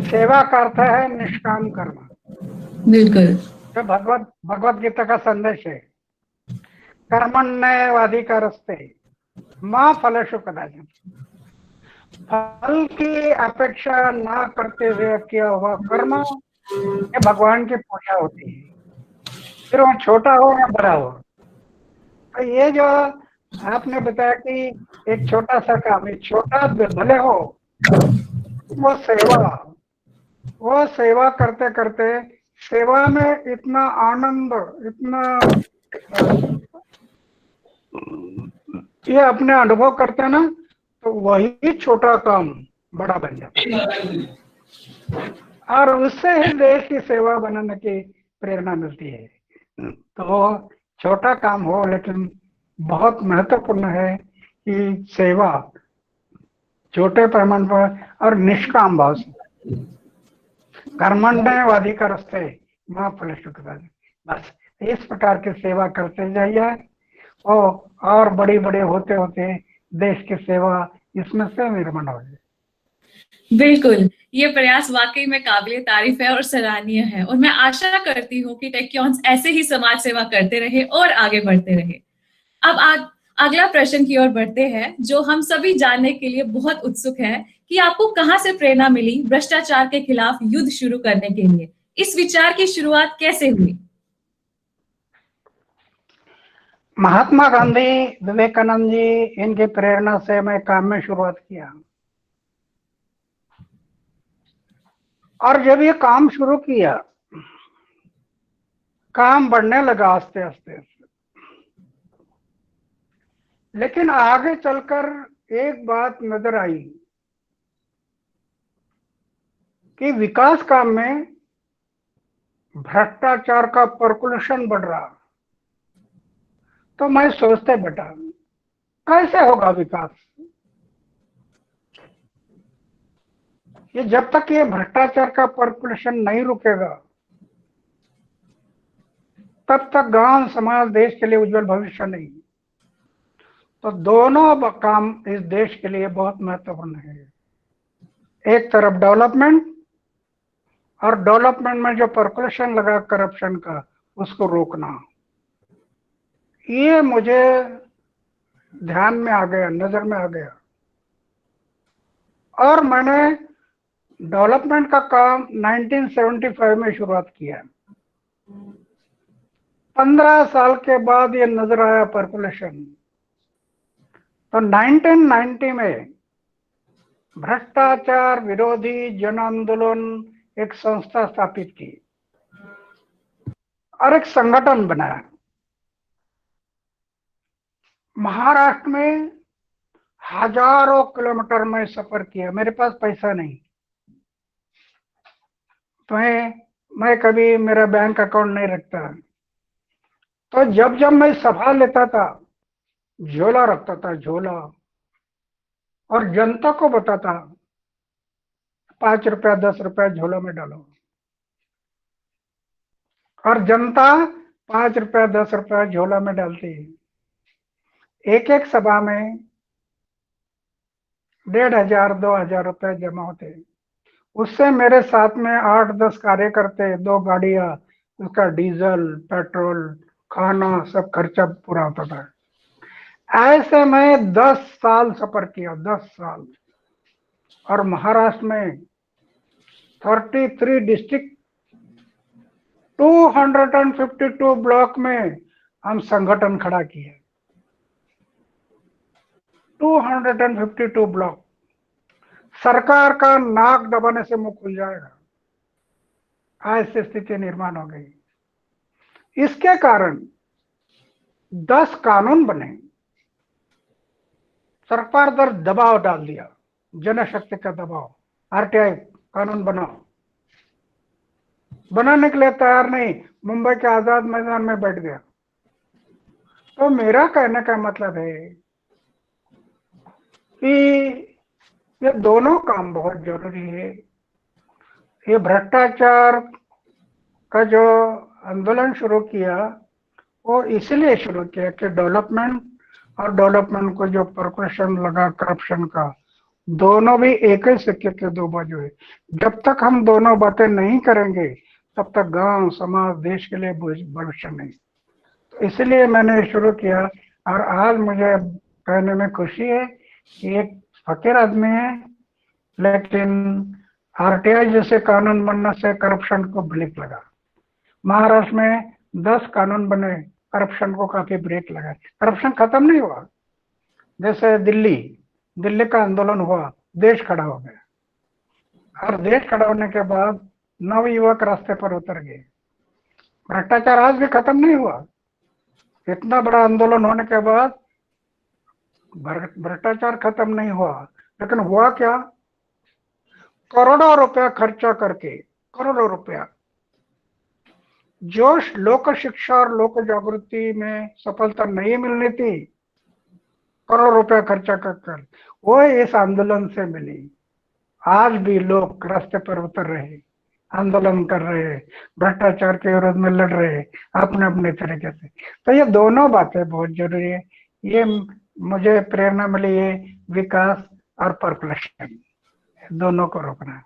सेवा का अर्थ है निष्काम करना। बिल्कुल। जो भगवत गीता का संदेश है, कर्मण्येवाधिकारस्ते मां फलेषु कदाचन। फल की अपेक्षा ना करते हुए किया हुआ कर्म, ये भगवान की पूजा होती है, फिर वो छोटा हो या बड़ा हो। तो ये जो आपने बताया कि एक छोटा सा काम, एक छोटा भले हो, वो सेवा करते करते सेवा में इतना आनंद, इतना ये अपने अनुभव करते हैं ना, तो वही छोटा काम बड़ा बन जाता है और उससे ही देश की सेवा बनाने की प्रेरणा मिलती है। तो छोटा काम हो लेकिन बहुत महत्वपूर्ण है कि सेवा छोटे पैमाने पर और निष्काम भाव से, कर्मण्येवाधिकारस्ते मां फलेषु कदाचन। बस इस प्रकार की सेवा करते जाइए और बड़ी बड़े होते होते देश की सेवा इसमें से निर्माण हो जाए। बिल्कुल, ये प्रयास वाकई में काबिले तारीफ है और सराहनीय है। और मैं आशा करती हूँ कि टेक्योन्स ऐसे ही समाज सेवा करते रहे और आगे बढ़ते रहे। अब अगला प्रश्न की ओर बढ़ते हैं, जो हम सभी जानने के लिए बहुत उत्सुक है कि आपको कहाँ से प्रेरणा मिली भ्रष्टाचार के खिलाफ युद्ध शुरू करने के लिए? इस विचार की शुरुआत कैसे हुई? महात्मा गांधी, विवेकानंद जी, इनकी प्रेरणा से मैं काम में शुरुआत किया और जब ये काम शुरू किया, काम बढ़ने लगा आस्ते आस्ते। लेकिन आगे चलकर एक बात नजर आई कि विकास काम में भ्रष्टाचार का पर्कुलेशन बढ़ रहा। तो मैं सोचते बेटा, कैसे होगा विकास? ये जब तक ये भ्रष्टाचार का पर्कुलेशन नहीं रुकेगा, तब तक गांव, समाज, देश के लिए उज्जवल भविष्य नहीं। तो दोनों काम इस देश के लिए बहुत महत्वपूर्ण है। एक तरफ डेवलपमेंट, और डेवलपमेंट में जो पर्कुलेशन लगा करप्शन का, उसको रोकना। ये मुझे ध्यान में आ गया, नजर में आ गया, और मैंने डेवलपमेंट का काम 1975 में शुरुआत किया। 15 साल के बाद ये नजर आया पर्कुलेशन। तो 1990 में भ्रष्टाचार विरोधी जन आंदोलन एक संस्था स्थापित की और एक संगठन बनाया। महाराष्ट्र में हजारों किलोमीटर में सफर किया। मेरे पास पैसा नहीं, तो मैं कभी मेरा बैंक अकाउंट नहीं रखता। तो जब जब मैं सभा लेता था, झोला रखता था, झोला, और जनता को बताता 5 रुपया 10 रुपया झोला में डालो, और जनता 5 रुपया 10 रुपया झोला में डालती। एक एक सभा में 1500 2000 रुपए जमा होते। उससे मेरे साथ में 8-10 कार्यकर्ते, 2 गाड़ियां, उसका डीजल, पेट्रोल, खाना, सब खर्चा पूरा होता था। ऐसे मैं 10 साल सफर किया, 10 साल। और महाराष्ट्र में 33 डिस्ट्रिक्ट, 252 ब्लॉक में हम संगठन खड़ा किए। 252 ब्लॉक। सरकार का नाक दबाने से मुंह खुल जाएगा। ऐसी स्थिति निर्माण हो गई। इसके कारण 10 कानून बने, सरकार पर दबाव डाल दिया, जनशक्ति का दबाव, आरटीआई कानून बनाओ, बनाने के लिए तैयार नहीं, मुंबई के आजाद मैदान में बैठ गया। तो मेरा कहने का मतलब है कि ये दोनों काम बहुत जरूरी है। ये भ्रष्टाचार का जो आंदोलन शुरू किया वो इसलिए शुरू किया कि डेवलपमेंट और डेवलपमेंट को जो प्रोपोर्शन लगा करप्शन का, दोनों भी एक ही सिक्के के दो बाजू है। जब तक हम दोनों बातें नहीं करेंगे तब तक गांव, समाज, देश के लिए भविष्य नहीं। तो इसलिए मैंने शुरू किया और आज मुझे कहने में खुशी है कि एक फकीर आदमी है, लेकिन आरटीआई जैसे कानून बनने से करप्शन को ब्रेक लगा। महाराष्ट्र में 10 कानून बने, करप्शन को काफी ब्रेक लगा। करप्शन खत्म नहीं हुआ। जैसे दिल्ली का आंदोलन हुआ, देश खड़ा हो गया, और देश खड़ा होने के बाद नवयुवक रास्ते पर उतर गए। भ्रष्टाचार आज भी खत्म नहीं हुआ। इतना बड़ा आंदोलन होने के बाद भ्रष्टाचार खत्म नहीं हुआ, लेकिन हुआ क्या? करोड़ों रुपया खर्चा करके, करोड़ों रुपया, जो लोक शिक्षा और लोक जागृति में सफलता नहीं मिलनी थी, करोड़ रुपया खर्चा कर वो इस आंदोलन से मिली। आज भी लोग रास्ते पर उतर रहे, आंदोलन कर रहे, भ्रष्टाचार के विरोध में लड़ रहे अपने अपने तरीके से। तो ये दोनों बातें बहुत जरूरी है। ये मुझे प्रेरणा मिली है, विकास और पॉपुलेशन दोनों को रोकना।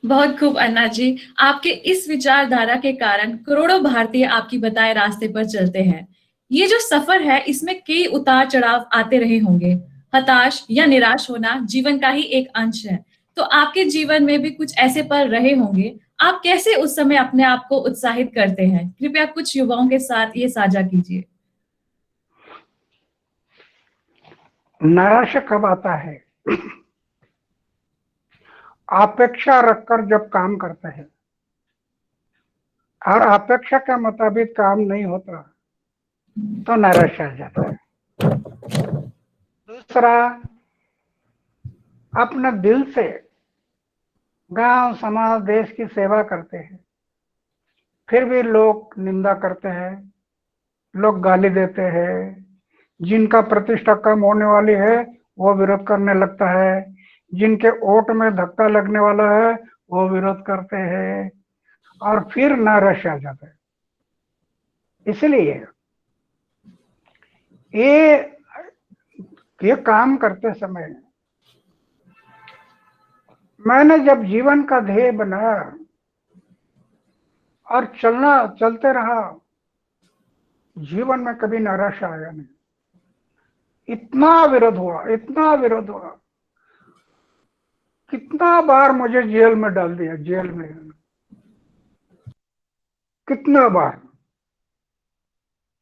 बहुत खूब अन्ना जी, आपके इस विचारधारा के कारण करोड़ों भारतीय आपकी बताए रास्ते पर चलते हैं। ये जो सफर है इसमें कई उतार चढ़ाव आते रहे होंगे। हताश या निराश होना जीवन का ही एक अंश है। तो आपके जीवन में भी कुछ ऐसे पल रहे होंगे। आप कैसे उस समय अपने आप को उत्साहित करते हैं? कृपया कुछ युवाओं के साथ ये साझा कीजिए। निराशा कब आता है? अपेक्षा रखकर जब काम करते हैं और अपेक्षा के मुताबिक काम नहीं होता तो निराशा आ जाता है। दूसरा, अपने दिल से गांव, समाज, देश की सेवा करते हैं, फिर भी लोग निंदा करते हैं, लोग गाली देते हैं। जिनका प्रतिष्ठा कम होने वाली है वो विरोध करने लगता है, जिनके वोट में धक्का लगने वाला है वो विरोध करते हैं, और फिर निराशा आ जाता है। इसलिए ये काम करते समय मैंने जब जीवन का ध्येय बनाया और चलते रहा, जीवन में कभी निराशा आया नहीं। इतना विरोध हुआ, कितना बार मुझे जेल में डाल दिया, जेल में कितना बार,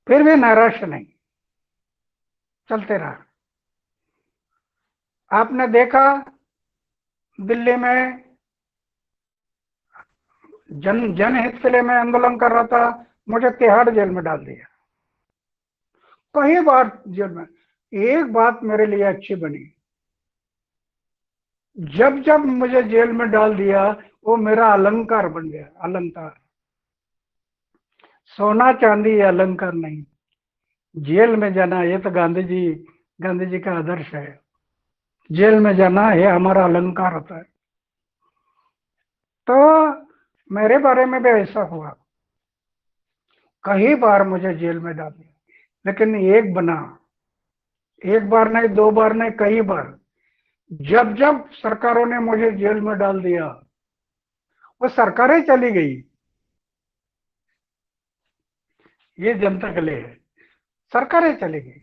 फिर भी निराशा नहीं, चलते रहा। आपने देखा दिल्ली में जनहित के लिए मैं आंदोलन कर रहा था, मुझे तिहाड़ जेल में डाल दिया, कई बार जेल में। एक बात मेरे लिए अच्छी बनी, जब जब मुझे जेल में डाल दिया वो मेरा अलंकार बन गया। अलंकार, सोना चांदी अलंकार नहीं, जेल में जाना ये तो गांधी जी का आदर्श है। जेल में जाना ये हमारा अलंकार होता है। तो मेरे बारे में भी ऐसा हुआ, कई बार मुझे जेल में डाल दिया, लेकिन एक बार नहीं, 2 बार नहीं, कई बार जब जब सरकारों ने मुझे जेल में डाल दिया, वो सरकारें चली गई, ये जनता के लिए है, सरकारें चली गई,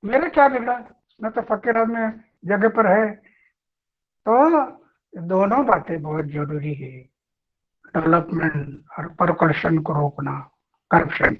मेरे क्या बिगड़ा, मैं तो फकीर आदमी जगह पर है। तो दोनों बातें बहुत जरूरी है, डेवलपमेंट और करप्शन को रोकना, करप्शन।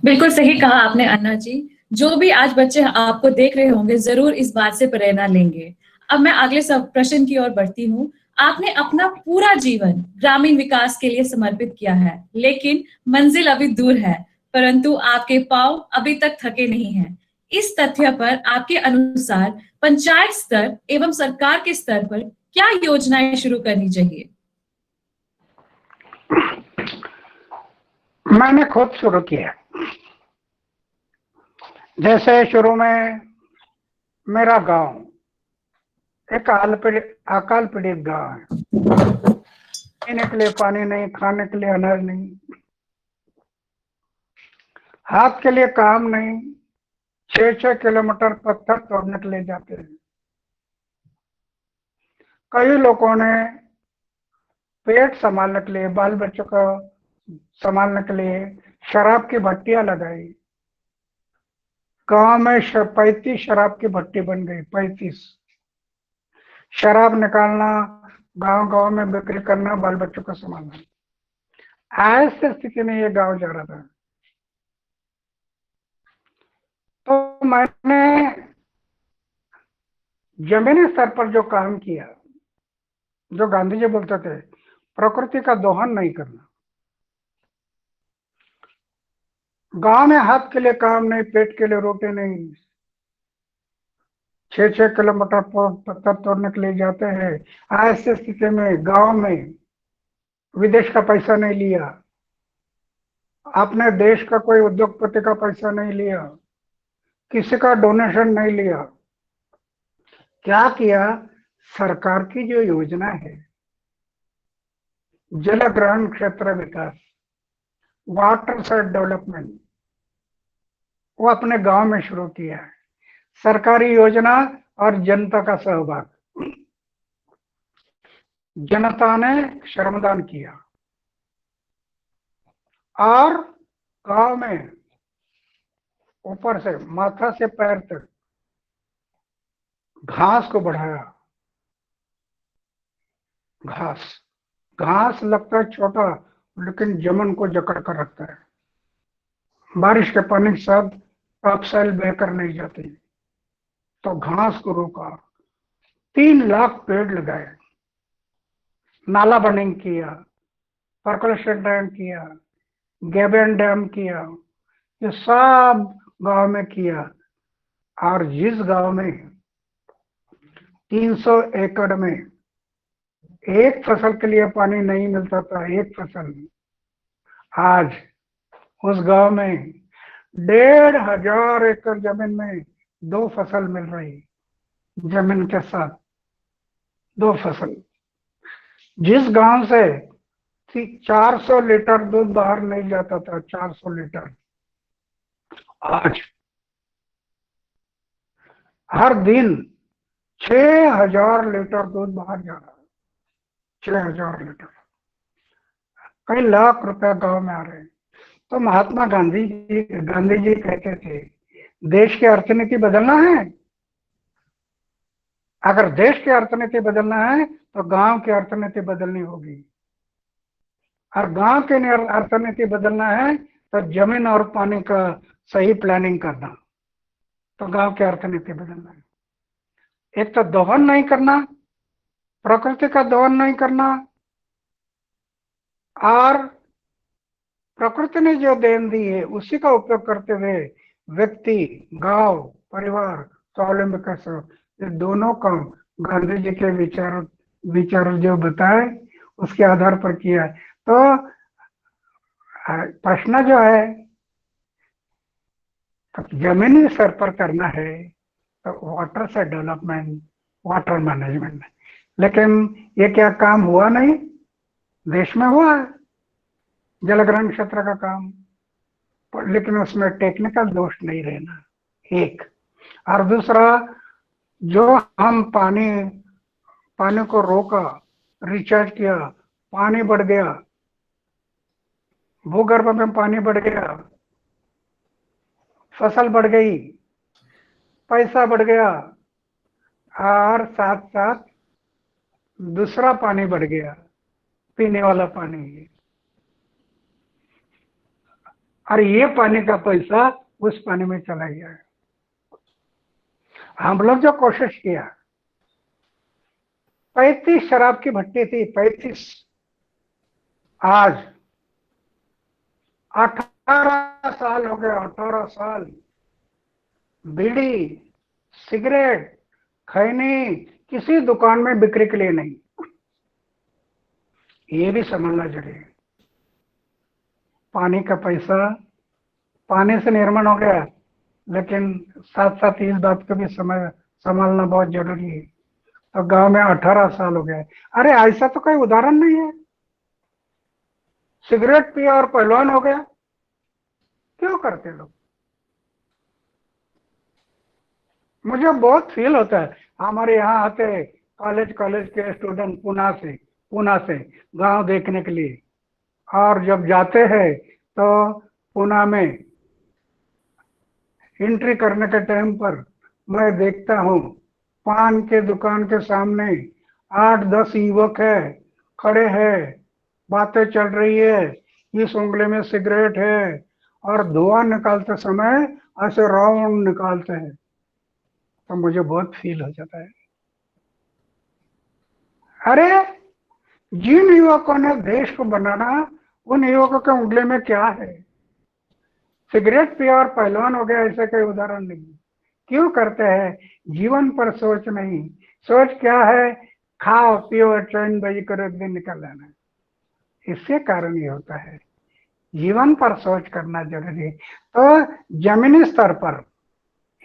बिल्कुल सही कहा आपने अन्ना जी। जो भी आज बच्चे आपको देख रहे होंगे जरूर इस बात से प्रेरणा लेंगे। अब मैं अगले सब प्रश्न की ओर बढ़ती हूँ। आपने अपना पूरा जीवन ग्रामीण विकास के लिए समर्पित किया है, लेकिन मंजिल अभी दूर है, परंतु आपके पांव अभी तक थके नहीं हैं। इस तथ्य पर आपके अनुसार पंचायत स्तर एवं सरकार के स्तर पर क्या योजनाएं शुरू करनी चाहिए? मैंने खुद शुरू किया। जैसे शुरू में मेरा गांव एक अकाल पीड़ित गांव है। पीने के लिए पानी नहीं, खाने के लिए अनाज नहीं, हाथ के लिए काम नहीं, 6-6 किलोमीटर पत्थर तोड़ने के लिए जाते हैं। कई लोगों ने पेट संभालने के लिए, बाल बच्चों को संभालने के लिए शराब की भट्टियां लगाई। गांव में 35 शराब की भट्टी बन गई। 35 शराब निकालना, गांव गांव में बिक्री करना, बाल बच्चों को संभालना, ऐसी स्थिति में ये गांव जा रहा था। तो मैंने जमीनी स्तर पर जो काम किया, जो गांधी जी बोलते थे, प्रकृति का दोहन नहीं करना। गांव में हाथ के लिए काम नहीं, पेट के लिए रोटी नहीं, 6-6 किलोमीटर पत्थर तोड़ने के लिए जाते हैं। ऐसी स्थिति में गांव में विदेश का पैसा नहीं लिया, अपने देश का कोई उद्योगपति का पैसा नहीं लिया, किसी का डोनेशन नहीं लिया। क्या किया? सरकार की जो योजना है, जल ग्रहण क्षेत्र विकास, वाटर साइड डेवलपमेंट, वो अपने गांव में शुरू किया है। सरकारी योजना और जनता का सहभाग, जनता ने श्रमदान किया और गांव में ऊपर से माथा से पैर तक घास को बढ़ाया। घास लगता है छोटा, लेकिन जमीन को जकड़ कर रखता है। बारिश के पानी के साथ टॉपसाइल बहकर नहीं जाती, तो घास को रोका। 3 लाख पेड़ लगाए, नाला बर्निंग किया, पर्कुलेशन डैम किया, गैबन डैम किया, ये सब गांव में किया। और जिस गांव में 300 एकड़ में एक फसल के लिए पानी नहीं मिलता था, एक फसल, आज उस गांव में 1500 एकड़ जमीन में 2 फसल मिल रही। जमीन के साथ 2 फसल। जिस गांव से 400 लीटर दूध बाहर नहीं जाता था, 400 लीटर, आज हर दिन 6000 लीटर दूध बाहर जा रहा है। 6000 लीटर, कई लाख रुपया गांव में आ रहे हैं। तो महात्मा गांधी जी कहते थे, देश की अर्थनीति बदलना है, अगर देश की अर्थनीति बदलना है तो गांव की अर्थनीति बदलनी होगी, और गांव की अर्थनीति बदलना है तो जमीन और पानी का सही प्लानिंग करना, तो गांव की अर्थनीति बदलना है। एक तो दोहन नहीं करना, प्रकृति का दोहन नहीं करना, और प्रकृति ने जो देन दी है उसी का उपयोग करते हुए व्यक्ति, गांव, परिवार स्वावलंबी कर सके। ये दोनों काम गांधी जी के विचार जो बताए उसके आधार पर किया है। तो प्रश्न जो है, तो जमीनी स्तर पर करना है तो वाटर से डेवलपमेंट, वाटर मैनेजमेंट, लेकिन ये क्या काम हुआ नहीं? देश में हुआ है जलग्रहण क्षेत्र का काम, लेकिन उसमें टेक्निकल दोष नहीं रहना, एक। और दूसरा, जो हम पानी को रोका, रिचार्ज किया, पानी बढ़ गया, भूगर्भ में पानी बढ़ गया, फसल बढ़ गई, पैसा बढ़ गया, और साथ साथ दूसरा पानी बढ़ गया, पीने वाला पानी। और ये पानी का पैसा उस पानी में चला गया। हम लोग जो कोशिश किया, 35 शराब की भट्टी थी, 35, आज 18 साल हो गए, 18 साल बीड़ी, सिगरेट, खैनी किसी दुकान में बिक्री के लिए नहीं। ये भी समझना जरूरी है। पानी का पैसा पानी से निर्माण हो गया, लेकिन साथ साथ इस बात को भी संभालना बहुत जरूरी है। तो गांव में 18 साल हो गए। अरे ऐसा तो कोई उदाहरण नहीं है, सिगरेट पिया और पहलवान हो गया। क्यों करते लोग? मुझे बहुत फील होता है। हमारे यहाँ आते कॉलेज के स्टूडेंट पूना से गांव देखने के लिए, और जब जाते हैं तो पूना में एंट्री करने के टाइम पर मैं देखता हूँ पान के दुकान के सामने 8-10 युवक है, खड़े हैं, बातें चल रही है, इस उंगली में सिगरेट है और धुआं निकालते समय ऐसे राउंड निकालते हैं। तो मुझे बहुत फील हो जाता है। अरे जिन युवकों ने देश को बनाना, उन युवकों के उंगली में क्या है? सिगरेट पिया और पहलवान हो गया, ऐसे कोई उदाहरण नहीं। क्यों करते हैं? जीवन पर सोच नहीं। सोच क्या है? खाओ पियो ट्रेन बजी करो, एक दिन निकल जाना है। इससे कारण ये होता है, जीवन पर सोच करना जरूरी है। तो जमीनी स्तर पर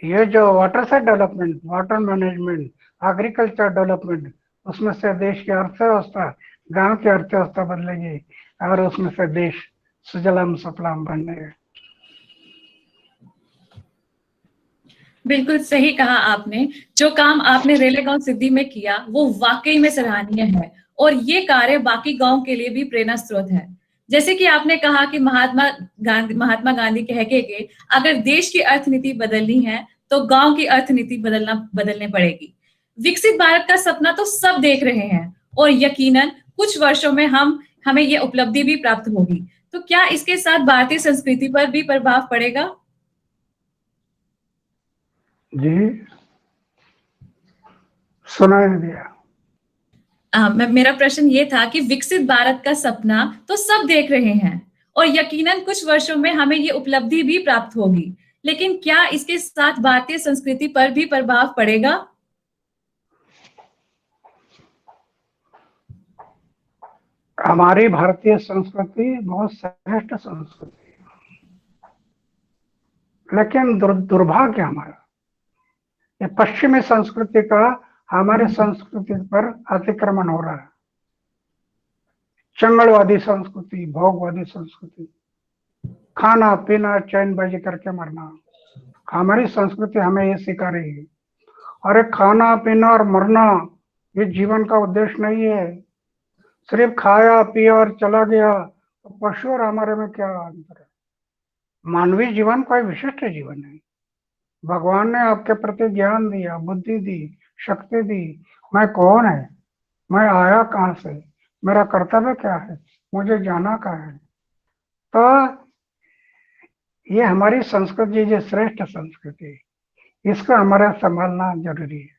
ये जो वाटर से development, water management, agriculture development, उसमें से देश की अर्थव्यवस्था, गांव की अर्थव्यवस्था बदलेगी और उसमें से देश सुजलाम सुफलाम बनेगा। बिल्कुल सही कहा आपने। जो काम आपने रेलेगांव सिद्धि में किया वो वाकई में सराहनीय है, और ये कार्य बाकी गांव के लिए भी प्रेरणा स्रोत है। जैसे कि आपने कहा कि महात्मा गांधी कह के अगर देश की अर्थनीति बदलनी है तो गांव की अर्थनीति बदलने पड़ेगी। विकसित भारत का सपना तो सब देख रहे हैं, और यकीनन कुछ वर्षों में हमें ये उपलब्धि भी प्राप्त होगी। तो क्या इसके साथ भारतीय संस्कृति पर भी प्रभाव पड़ेगा? जी, सुनाई दिया। मेरा प्रश्न ये था कि विकसित भारत का सपना तो सब देख रहे हैं, और यकीनन कुछ वर्षों में हमें ये उपलब्धि भी प्राप्त होगी, लेकिन क्या इसके साथ भारतीय संस्कृति पर भी प्रभाव पड़ेगा? हमारी भारतीय संस्कृति बहुत श्रेष्ठ संस्कृति है, लेकिन दुर्भाग्य हमारा ये पश्चिमी संस्कृति का हमारे संस्कृति पर अतिक्रमण हो रहा है। चंगलवादी संस्कृति, भोगवादी संस्कृति, खाना पीना चैन बाजी करके मरना, हमारी संस्कृति हमें ये सिखा रही है। अरे खाना पीना और मरना ये जीवन का उद्देश्य नहीं है। सिर्फ खाया पिया और चला गया तो पशु और हमारे में क्या अंतर है? मानवीय जीवन कोई विशिष्ट जीवन है। भगवान ने आपके प्रति ज्ञान दिया, बुद्धि दी, शक्ति दी। मैं कौन है? मैं आया कहाँ से? मेरा कर्तव्य क्या है? मुझे जाना कहाँ है? तो ये हमारी संस्कृति जो श्रेष्ठ संस्कृति, इसको हमारा संभालना जरूरी है।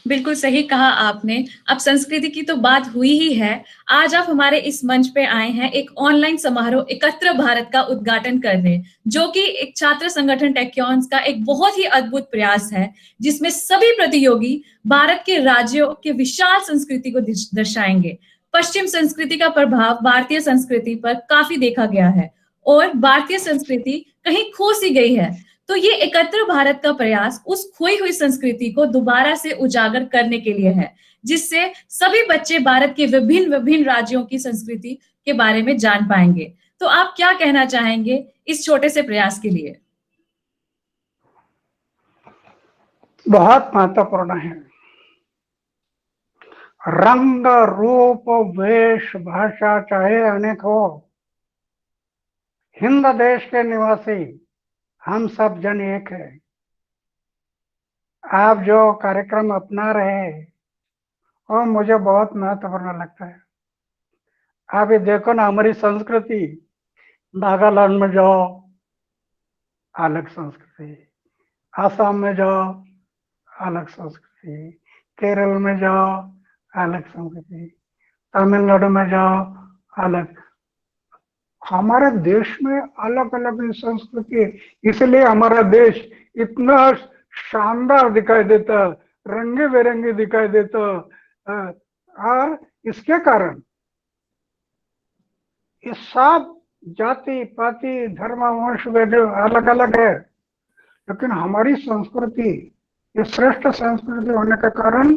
बिल्कुल सही कहा आपने। अब संस्कृति की तो बात हुई ही है, आज आप हमारे इस मंच पे आए हैं एक ऑनलाइन समारोह एकत्र भारत का उद्घाटन करने, जो कि एक छात्र संगठन टेक्योन्स का एक बहुत ही अद्भुत प्रयास है, जिसमें सभी प्रतियोगी भारत के राज्यों के विशाल संस्कृति को दर्शाएंगे। पश्चिम संस्कृति का प्रभाव भारतीय संस्कृति पर काफी देखा गया है, और भारतीय संस्कृति कहीं खो सी गई है। तो ये एकत्र भारत का प्रयास उस खोई हुई संस्कृति को दोबारा से उजागर करने के लिए है, जिससे सभी बच्चे भारत के विभिन्न राज्यों की संस्कृति के बारे में जान पाएंगे। तो आप क्या कहना चाहेंगे इस छोटे से प्रयास के लिए? बहुत महत्वपूर्ण है। रंग रूप वेश भाषा चाहे अनेक हो, हिंद देश के निवासी हम सब जन एक है। आप जो कार्यक्रम अपना रहे हैं वो मुझे बहुत महत्वपूर्ण लगता है। आप ये देखो ना, हमारी संस्कृति नागालैंड में जाओ अलग संस्कृति, आसाम में जाओ अलग संस्कृति, केरल में जाओ अलग संस्कृति, तमिलनाडु में जाओ अलग। हमारे देश में अलग अलग संस्कृति, इसलिए हमारा देश इतना शानदार दिखाई देता, रंगे बिरंगे दिखाई देता। और इसके कारण ये सब जाति पाति धर्म वंश अलग अलग है, लेकिन हमारी संस्कृति ये श्रेष्ठ संस्कृति होने के कारण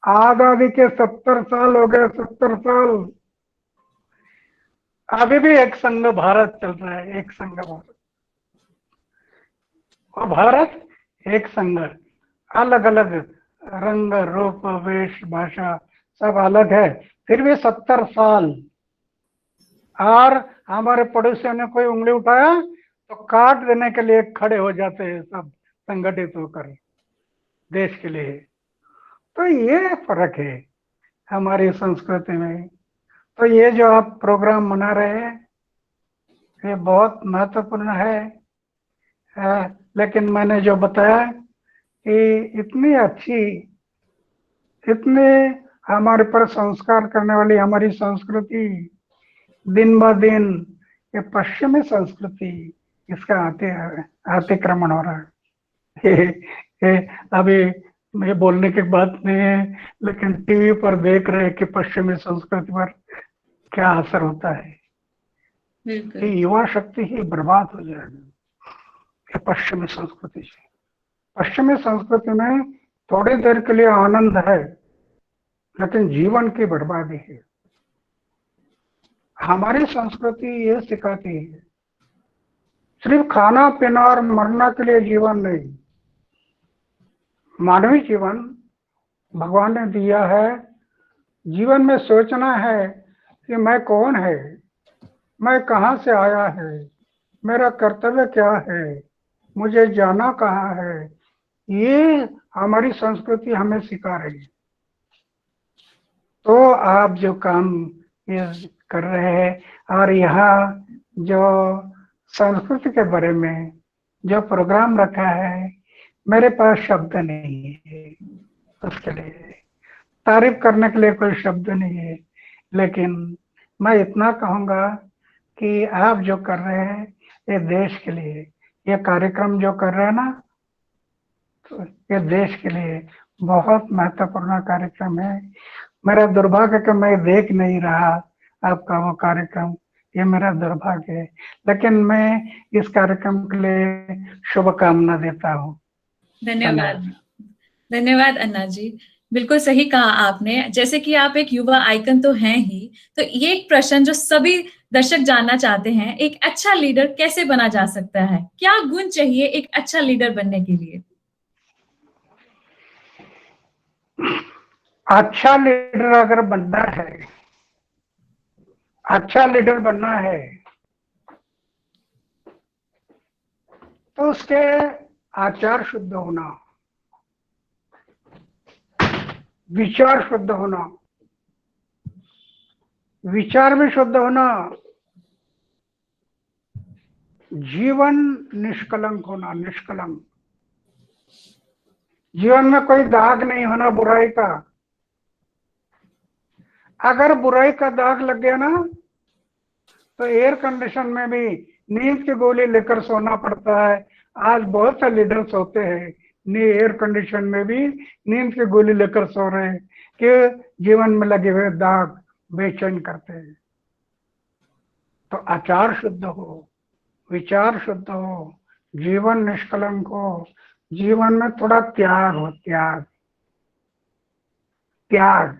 आजादी के 70 साल हो गए, 70 साल अभी भी एक संघ भारत चल रहा है, एक संघ भारत। और भारत एक संघ, अलग अलग रंग रूप वेश भाषा सब अलग है, फिर भी 70 साल। और हमारे पड़ोसियों ने कोई उंगली उठाया तो काट देने के लिए खड़े हो जाते हैं सब संगठित होकर देश के लिए। तो ये फर्क है हमारी संस्कृति में। तो ये जो आप प्रोग्राम मना रहे हैं ये बहुत महत्वपूर्ण है। लेकिन मैंने जो बताया कि इतनी अच्छी, इतने हमारे पर संस्कार करने वाली हमारी संस्कृति दिन ब दिन ये पश्चिमी संस्कृति इसका अतिक्रमण हो रहा है। ये अभी ये बोलने की बात नहीं है, लेकिन टीवी पर देख रहे हैं कि पश्चिमी संस्कृति पर क्या असर होता है कि युवा शक्ति ही बर्बाद हो जाएगी पश्चिमी संस्कृति से। पश्चिमी संस्कृति में थोड़ी देर के लिए आनंद है, लेकिन जीवन की बर्बादी है। हमारी संस्कृति ये सिखाती है सिर्फ खाना पीना और मरना के लिए जीवन नहीं, मानवीय जीवन भगवान ने दिया है। जीवन में सोचना है कि मैं कौन है, मैं कहाँ से आया है, मेरा कर्तव्य क्या है, मुझे जाना कहाँ है। ये हमारी संस्कृति हमें सिखा रही है। तो आप जो काम ये कर रहे हैं और यहाँ जो संस्कृति के बारे में जो प्रोग्राम रखा है, मेरे पास शब्द नहीं है उसके लिए, तारीफ करने के लिए कोई शब्द नहीं है। लेकिन मैं इतना कहूँगा कि आप जो कर रहे हैं ये देश के लिए, ये कार्यक्रम जो कर रहे हैं ना, तो ये देश के लिए बहुत महत्वपूर्ण कार्यक्रम है। मेरा दुर्भाग्य कि मैं देख नहीं रहा आपका वो कार्यक्रम, ये मेरा दुर्भाग्य है। लेकिन मैं इस कार्यक्रम के लिए शुभकामना देता हूँ। धन्यवाद, धन्यवाद अन्ना जी। बिल्कुल सही कहा आपने। जैसे कि आप एक युवा आइकन तो हैं ही, तो ये एक प्रश्न जो सभी दर्शक जानना चाहते हैं, एक अच्छा लीडर कैसे बना जा सकता है? क्या गुण चाहिए एक अच्छा लीडर बनने के लिए? अच्छा लीडर अगर बनना है, अच्छा लीडर बनना है तो उसके आचार शुद्ध होना, विचार शुद्ध होना, विचार भी शुद्ध होना, जीवन निष्कलंक होना, निष्कलंक, जीवन में कोई दाग नहीं होना बुराई का। अगर बुराई का दाग लग गया ना तो एयर कंडीशन में भी नींद की गोली लेकर सोना पड़ता है। आज बहुत से लीडर्स होते हैं एयर कंडीशन में भी नींद की गोली लेकर सो रहे हैं कि जीवन में लगे हुए दाग बेचैन करते हैं। तो आचार शुद्ध हो, विचार शुद्ध हो, जीवन निष्कलंक हो, जीवन में थोड़ा त्याग हो, त्याग, त्याग।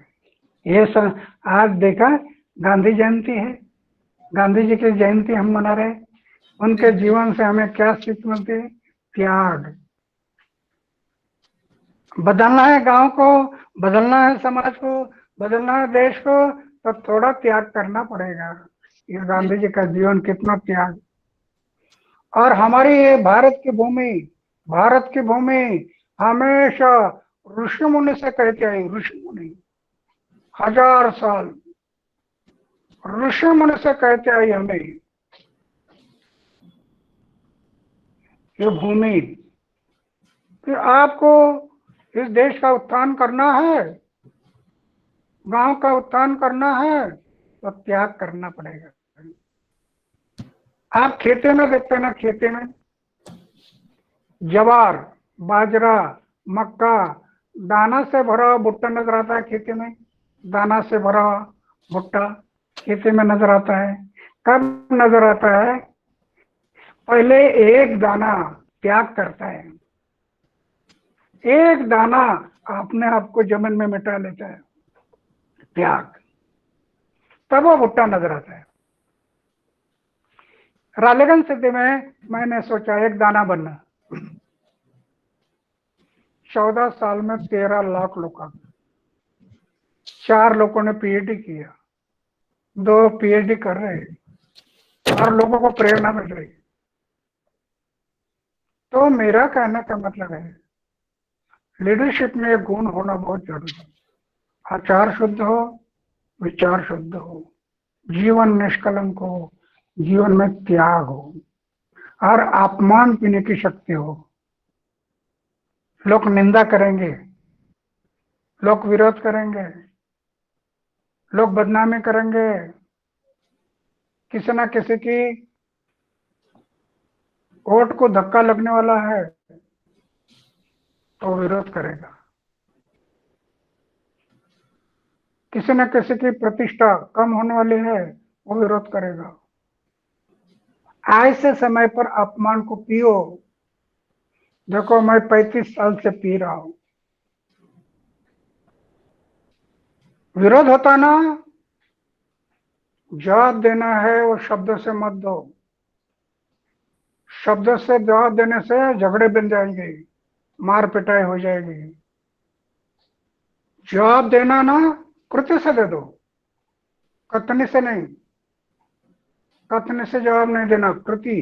ये सब आज देखा गांधी जयंती है, गांधी जी की जयंती हम मना रहे, उनके जीवन से हमें क्या सीख मिलती है? त्याग। बदलना है गांव को, बदलना है समाज को, बदलना है देश को, तो थोड़ा त्याग करना पड़ेगा। ये गांधी जी का जीवन कितना त्याग। और हमारी ये भारत की भूमि, भारत की भूमि हमेशा ऋषि मुनि से कहते आई, ऋषि मुनि 1000 साल ऋषि मुनि से कहते आई हमें ये भूमि, कि आपको इस देश का उत्थान करना है, गांव का उत्थान करना है, तो त्याग करना पड़ेगा। आप खेती में देखते हैं ना, खेती में जवार, बाजरा, मक्का, दाना से भरा हुआ भुट्टा नजर आता है खेती में, दाना से भरा हुआ भुट्टा खेती में नजर आता है। कब नजर आता है? पहले एक दाना त्याग करता है, एक दाना अपने आप को जमीन में मिटा लेता है, त्याग, तब वो भुट्टा नजर आता है। रालेगंज सिटी में मैंने सोचा एक दाना बनना, 14 साल में 13 लाख लोग आ गए। 4 लोगों ने पीएचडी किया, 2 पीएचडी कर रहे हैं, और लोगों को प्रेरणा मिल रही है। तो मेरा कहने का मतलब है, लीडरशिप में एक गुण होना बहुत जरूरी है। आचार शुद्ध हो, विचार शुद्ध हो, जीवन निष्कलंक हो, जीवन में त्याग हो, और अपमान पीने की शक्ति हो। लोग निंदा करेंगे, लोग विरोध करेंगे, लोग बदनामी करेंगे, किसी ना किसी की वोट को धक्का लगने वाला है तो विरोध करेगा, किसी न किसी की प्रतिष्ठा कम होने वाली है वो विरोध करेगा। ऐसे समय पर अपमान को पियो। देखो, मैं 35 साल से पी रहा हूं, विरोध होता ना, जवाब देना है वो शब्दों से मत दो। शब्दों से जवाब देने से झगड़े बन जाएंगे, मार पिटाई हो जाएगी। जवाब देना ना, कृत्य से दे दो, कथनी से नहीं। कथनी से जवाब नहीं देना, कृति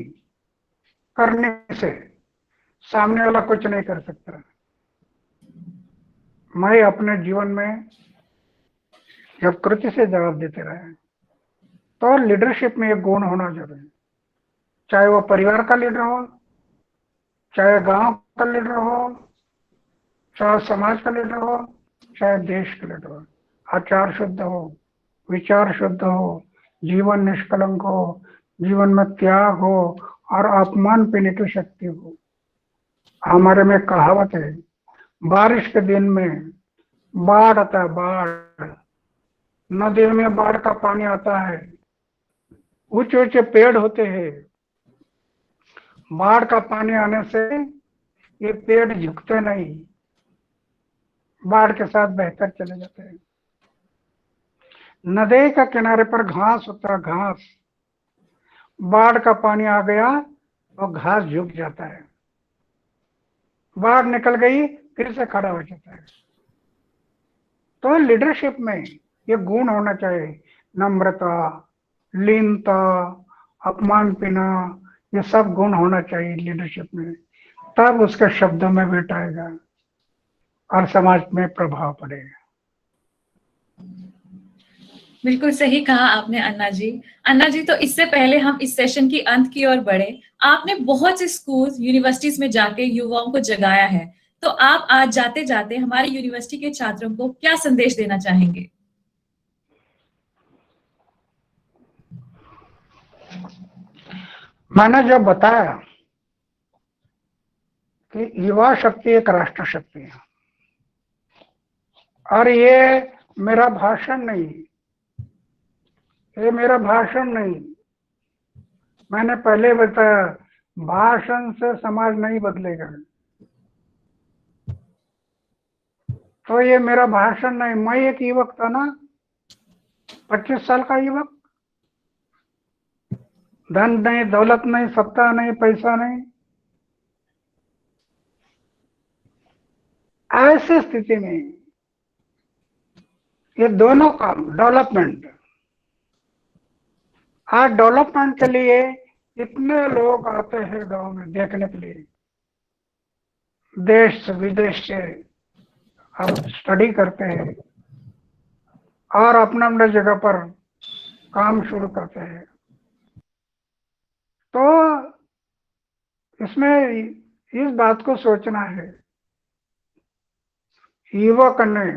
करने से। सामने वाला कुछ नहीं कर सकता। मैं अपने जीवन में जब कृति से जवाब देते रहे, तो लीडरशिप में एक गुण होना जरूरी है। चाहे वो परिवार का लीडर हो, चाहे गांव का लीडर हो, चाहे समाज का लीडर हो, चाहे देश का लीडर हो। आचार शुद्ध हो, विचार शुद्ध हो, जीवन निष्कलंक हो, जीवन में त्याग हो, और अपमान पीने की शक्ति हो। हमारे में कहावत है, बारिश के दिन में बाढ़ आता है, बाढ़, नदी में बाढ़ का पानी आता है, ऊंचे ऊंचे पेड़ होते हैं, बाढ़ का पानी आने से ये पेड़ झुकते नहीं, बाढ़ के साथ बहकर चले जाते हैं। नदी का किनारे पर घास होता है, घास, बाढ़ का पानी आ गया तो घास झुक जाता है, बाढ़ निकल गई फिर से खड़ा हो जाता है। तो लीडरशिप में ये गुण होना चाहिए, नम्रता, लीनता, अपमान पीना, ये सब गुण होना चाहिए लीडरशिप में। तब उसके शब्दों में वेट आएगा और समाज में प्रभाव पड़ेगा। बिल्कुल सही कहा आपने अन्ना जी। अन्ना जी, तो इससे पहले हम इस सेशन की अंत की ओर बढ़े, आपने बहुत से स्कूल यूनिवर्सिटीज में जाके युवाओं को जगाया है, तो आप आज जाते जाते हमारी यूनिवर्सिटी के छात्रों को क्या संदेश देना चाहेंगे? मैंने जब बताया कि युवा शक्ति एक राष्ट्र शक्ति है, और ये मेरा भाषण नहीं, ये मेरा भाषण नहीं, मैंने पहले बताया, भाषण से समाज नहीं बदलेगा। तो ये मेरा भाषण नहीं, मैं एक युवक था ना, 25 साल का युवक, धन नहीं, दौलत नहीं, सत्ता नहीं, पैसा नहीं, ऐसी स्थिति में ये दोनों काम, डेवलपमेंट, आज डेवलपमेंट के लिए इतने लोग आते हैं गांव में देखने के लिए, देश विदेश से अब स्टडी करते हैं और अपना अपना जगह पर काम शुरू करते हैं। तो इसमें इस बात को सोचना है, युवक ने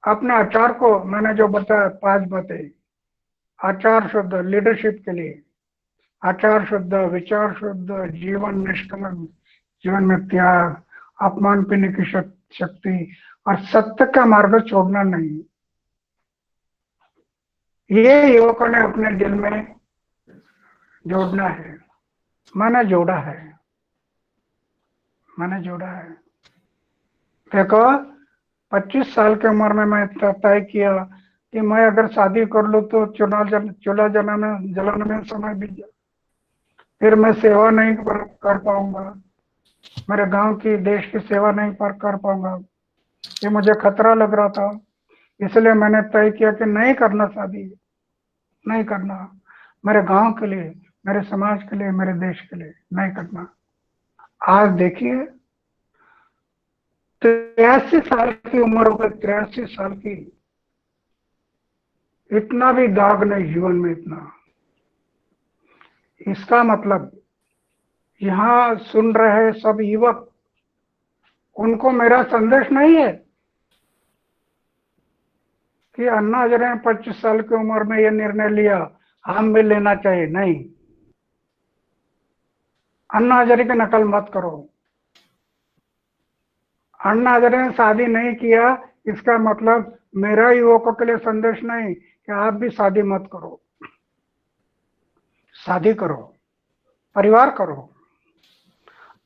अपने आचार को, मैंने जो बताया 5 बातें, आचार शुद्ध लीडरशिप के लिए, आचार शुद्ध, विचार शुद्ध, जीवन निष्कलंक, जीवन में त्याग, अपमान पीने की शक्ति और सत्य का मार्ग छोड़ना नहीं, ये युवकों ने अपने दिल में जोड़ना है। मैंने जोड़ा है, मैंने जोड़ा है। देखो 25 साल की उम्र में मैं तय किया कि मैं अगर शादी कर लूँ तो चूल्हा जलाने में समय बीत जाए, फिर मैं सेवा नहीं कर पाऊंगा, मेरे गांव की, देश की सेवा नहीं कर पाऊंगा, ये मुझे खतरा लग रहा था। इसलिए मैंने तय किया कि नहीं करना, शादी नहीं करना, मेरे गांव के लिए, मेरे समाज के लिए, मेरे देश के लिए नहीं करना। आज देखिए 83 साल की उम्र हो गई, 83 साल की, इतना भी दाग नहीं जीवन में, इतना। इसका मतलब यहाँ सुन रहे सब युवक, उनको मेरा संदेश नहीं है कि अन्ना हजारे ने 25 साल की उम्र में यह निर्णय लिया, हम भी लेना चाहिए, नहीं। अन्ना हजारे की नकल मत करो। अन्ना हजारे ने शादी नहीं किया, इसका मतलब मेरा युवकों के लिए संदेश नहीं कि आप भी शादी मत करो। शादी करो, परिवार करो।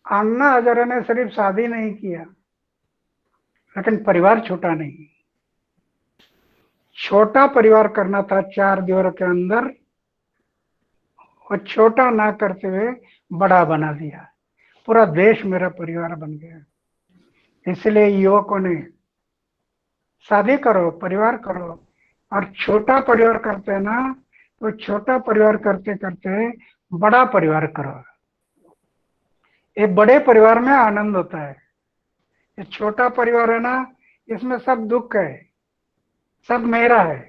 अन्ना हजारे ने सिर्फ शादी नहीं किया, लेकिन परिवार छोटा नहीं, छोटा परिवार करना था 4 दीवारों के अंदर, और छोटा ना करते हुए बड़ा बना दिया। पूरा देश मेरा परिवार बन गया। इसलिए युवकों ने शादी करो, परिवार करो, और छोटा परिवार करते हैं ना, तो छोटा परिवार करते करते बड़ा परिवार करो। ये बड़े परिवार में आनंद होता है। ये छोटा परिवार है ना, इसमें सब दुख है, सब मेरा है,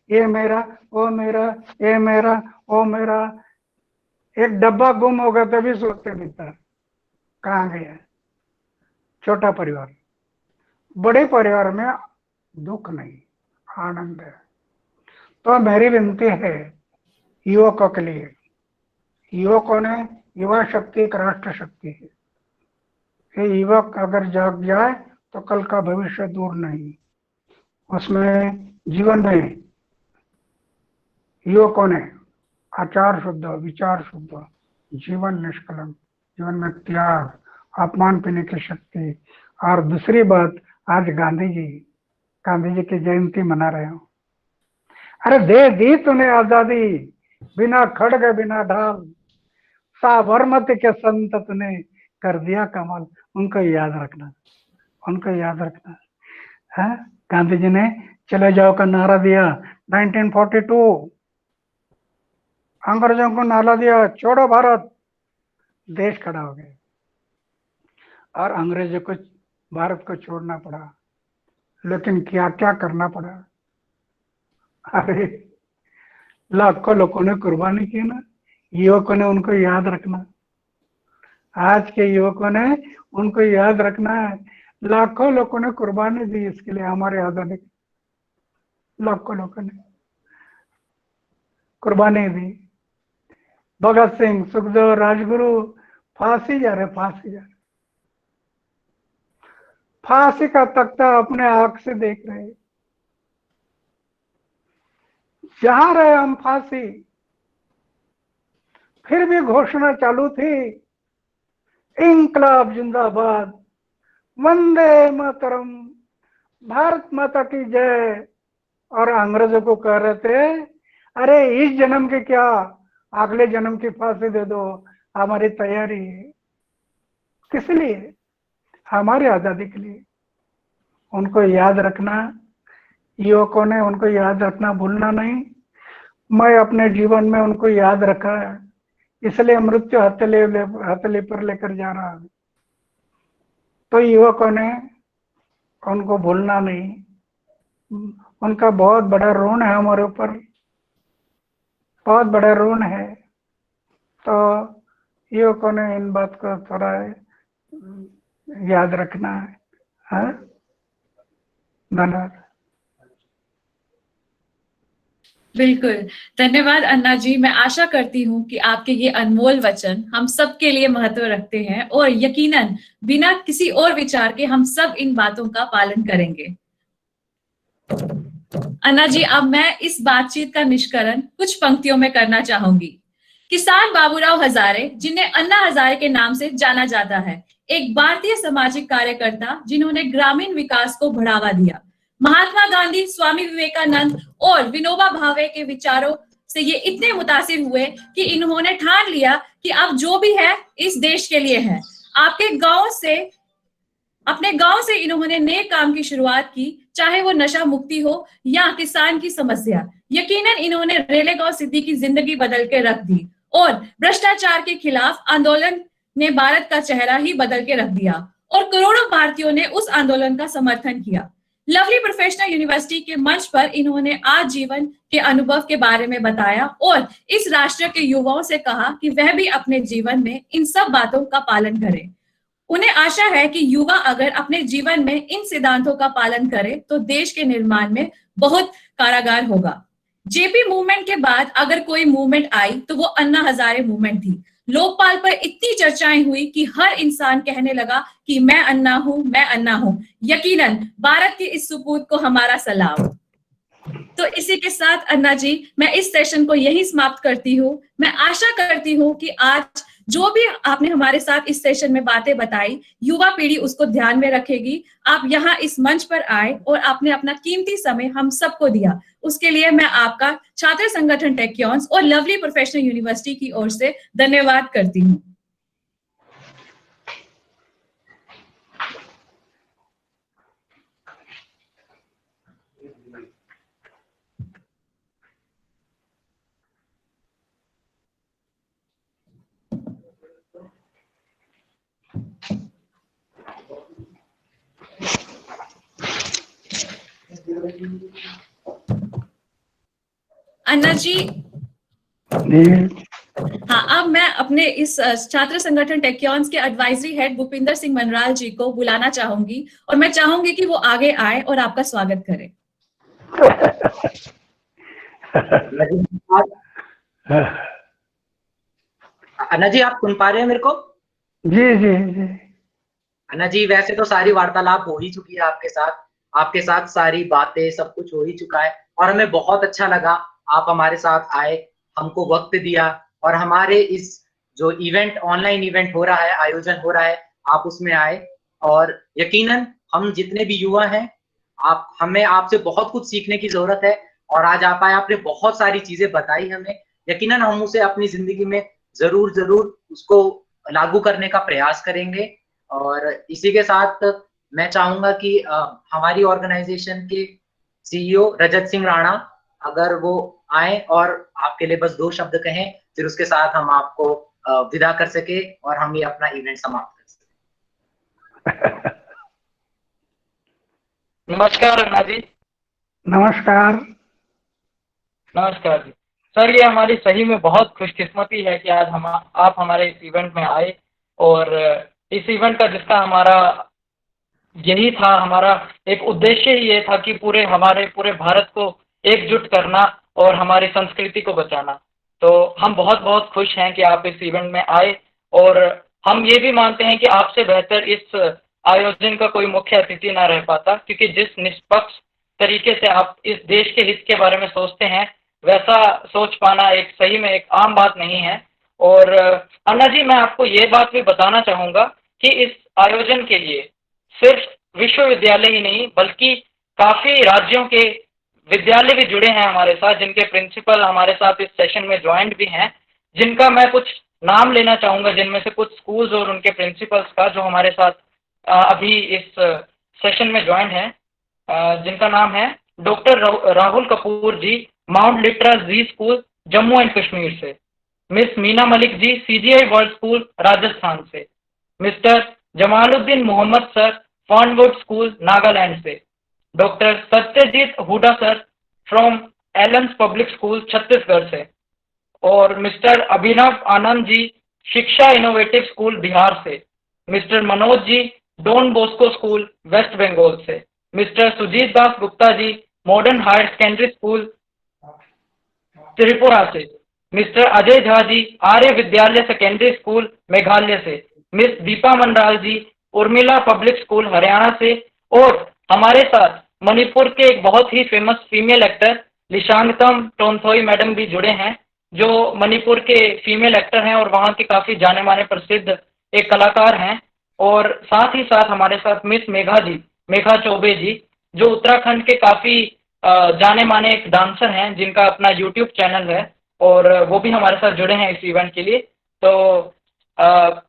ये मेरा, वो मेरा, ये मेरा, वो मेरा। एक डब्बा गुम हो गया तभी सोचते भीतर कहाँ गया। छोटा परिवार। बड़े परिवार में दुख नहीं, आनंद है। तो मेरी विनती है युवकों के लिए, युवकों ने, युवा शक्ति एक राष्ट्र शक्ति है। ये युवक अगर जाग जाए तो कल का भविष्य दूर नहीं। उसमें जीवन में युवकों ने आचार शुद्ध, विचार शुद्ध, जीवन निष्कलंक, जीवन में त्याग, अपमान पीने की शक्ति। और दूसरी बात, आज गांधी जी की जयंती मना रहे हो। अरे दे दी तूने आजादी, बिना खड़ग बिना ढाल, साबरमती के संत तूने कर दिया कमाल। उनको याद रखना, उनको याद रखना है। गांधी जी ने चले जाओ का नारा दिया 1942, अंग्रेजों को नारा दिया छोड़ो भारत, देश खड़ा हो गया। और अंग्रेजों को, भारत को छोड़ना पड़ा, लेकिन क्या क्या करना पड़ा। अरे लाखों लोगों ने कुर्बानी की ना, युवकों ने उनको याद रखना। आज के युवकों ने उनको याद रखना है। लाखों लोगों ने कुर्बानी दी इसके लिए, हमारे आजादी। लाखों लोगों ने कुर्बानी दी। भगत सिंह, सुखदेव, राजगुरु फांसी जा रहे, फांसी जा रहे, फांसी का तख्ता अपने आंख से देख रहे। जा रहे हम फांसी, फिर भी घोषणा चालू थी, इंकलाब जिंदाबाद, वंदे मातरम, भारत माता की जय। और अंग्रेजों को कह रहे थे, अरे इस जन्म के क्या, अगले जन्म की फांसी दे दो, हमारी तैयारी है। किस लिए? हमारी आजादी के लिए। उनको याद रखना, युवकों ने उनको याद रखना, भूलना नहीं। मैं अपने जीवन में उनको याद रखा है, इसलिए मृत्यु हथेली पर लेकर जा रहा है। तो युवकों ने उनको भूलना नहीं। उनका बहुत बड़ा ऋण है हमारे ऊपर, बहुत बड़ा ऋण है। तो युवकों ने इन बात को थोड़ा याद रखना है। हाँ? धन्यवाद। बिल्कुल, धन्यवाद अन्ना जी। मैं आशा करती हूँ कि आपके ये अनमोल वचन हम सबके लिए महत्व रखते हैं और यकीनन बिना किसी और विचार के हम सब इन बातों का पालन करेंगे। अन्ना जी, अब मैं इस बातचीत का निष्करण कुछ पंक्तियों में करना चाहूंगी। किसान बाबूराव हजारे, जिन्हें अन्ना हजारे के नाम से जाना जाता है, एक भारतीय सामाजिक कार्यकर्ता जिन्होंने ग्रामीण विकास को बढ़ावा दिया। महात्मा गांधी, स्वामी विवेकानंद और विनोबा भावे के विचारों से ये इतने मुतासिर हुए कि इन्होंने ठान लिया कि अब जो भी है इस देश के लिए है। अपने गांव से इन्होंने नए काम की शुरुआत की, चाहे वो नशा मुक्ति हो या किसान की समस्या। यकीनन इन्होंने रेलेगांव सिद्धि की जिंदगी बदल के रख दी और भ्रष्टाचार के खिलाफ आंदोलन ने भारत का चेहरा ही बदल के रख दिया और करोड़ों भारतीयों ने उस आंदोलन का समर्थन किया। लवली प्रोफेशनल यूनिवर्सिटी के मंच पर इन्होंने आज जीवन के अनुभव के बारे में बताया और इस राष्ट्र के युवाओं से कहा कि वह भी अपने जीवन में इन सब बातों का पालन करें। उन्हें आशा है कि युवा अगर अपने जीवन में इन सिद्धांतों का पालन करे तो देश के निर्माण में बहुत कारागार होगा। जेपी मूवमेंट के बाद अगर कोई मूवमेंट आई तो वो अन्ना हजारे मूवमेंट थी। लोकपाल पर इतनी चर्चाएं हुई कि हर इंसान कहने लगा कि मैं अन्ना हूं, मैं अन्ना हूं। यकीनन भारत के इस सुपूत को हमारा सलाम। तो इसी के साथ अन्ना जी, मैं इस सेशन को यही समाप्त करती हूँ। मैं आशा करती हूँ कि आज जो भी आपने हमारे साथ इस सेशन में बातें बताई, युवा पीढ़ी उसको ध्यान में रखेगी। आप यहाँ इस मंच पर आए और आपने अपना कीमती समय हम सबको दिया, उसके लिए मैं आपका छात्र संगठन टेक्योन्स और लवली प्रोफेशनल यूनिवर्सिटी की ओर से धन्यवाद करती हूँ। अन्ना जी, हाँ, अब मैं अपने इस छात्र संगठन टेक्योन्स के एडवाइजरी हेड भूपिंदर सिंह मनराल जी को बुलाना चाहूंगी और मैं चाहूंगी कि वो आगे आए और आपका स्वागत करें। अन्ना जी, आप सुन पा रहे हैं मेरे को? जी जी जी। अन्ना जी, वैसे तो सारी वार्तालाप हो ही चुकी है आपके साथ सारी बातें सब कुछ हो ही चुका है और हमें बहुत अच्छा लगा आप हमारे साथ आए, हमको वक्त दिया और हमारे इस जो इवेंट, ऑनलाइन इवेंट हो रहा है, आयोजन हो रहा है, आप उसमें आए और यकीनन हम जितने भी युवा हैं, हमें आपसे बहुत कुछ सीखने की जरूरत है और आज आप आए, आपने बहुत सारी चीजें बताई हमें। यकीनन हम उसे अपनी जिंदगी में जरूर उसको लागू करने का प्रयास करेंगे और इसी के साथ मैं चाहूंगा कि हमारी ऑर्गेनाइजेशन के सीईओ रजत सिंह राणा अगर वो आए और आपके लिए बस 2 शब्द कहें, फिर उसके साथ हम आपको विदा कर सके और हम ये अपना इवेंट समाप्त कर सके। नमस्कार अन्ना जी। नमस्कार। नमस्कार जी सर, ये हमारी सही में बहुत खुशकिस्मती है कि आज आप हमारे इस इवेंट में आए और इस इवेंट का जिसका हमारा यही था, हमारा एक उद्देश्य ही ये था कि हमारे पूरे भारत को एकजुट करना और हमारी संस्कृति को बचाना। तो हम बहुत बहुत खुश हैं कि आप इस इवेंट में आए और हम ये भी मानते हैं कि आपसे बेहतर इस आयोजन का कोई मुख्य अतिथि ना रह पाता, क्योंकि जिस निष्पक्ष तरीके से आप इस देश के हित के बारे में सोचते हैं, वैसा सोच पाना एक सही में एक आम बात नहीं है। और अन्ना जी, मैं आपको ये बात भी बताना चाहूँगा कि इस आयोजन के लिए सिर्फ विश्वविद्यालय ही नहीं बल्कि काफ़ी राज्यों के विद्यालय भी जुड़े हैं हमारे साथ, जिनके प्रिंसिपल हमारे साथ इस सेशन में ज्वाइंट भी हैं, जिनका मैं कुछ नाम लेना चाहूँगा, जिनमें से कुछ स्कूल्स और उनके प्रिंसिपल्स का जो हमारे साथ अभी इस सेशन में ज्वाइंट हैं, जिनका नाम है doctor Rahul Kapoor ji, Mount Litera Zee school Jammu and Kashmir से, miss Meena Malik ji CGI world school Rajasthan से, mister Jamaluddin Mohammad sir Fernwood school Nagaland से, doctor Satyajit Hooda sir from Elms public school Chhattisgarh से और मिस्टर अभिनव आनंद जी शिक्षा इनोवेटिव स्कूल बिहार से, mister Manoj ji Don Bosco school West Bengal से, mister Sujit Das Gupta ji modern higher secondary school Tripura से, mister Ajay Jha ji Arya Vidyalaya secondary school Meghalaya से, miss Deepa Mandal ji Urmila public school Haryana से, और हमारे साथ मणिपुर के एक बहुत ही famous female actor Lishangtham Tonthoi madam भी जुड़े हैं, जो मणिपुर के फीमेल एक्टर हैं और वहाँ के काफी जाने माने प्रसिद्ध एक कलाकार हैं। और साथ ही साथ हमारे साथ मिस मेघा चौबे जी, जो उत्तराखंड के काफी जाने माने एक डांसर हैं, जिनका अपना यूट्यूब चैनल है, और वो भी हमारे साथ जुड़े हैं इस इवेंट के लिए। तो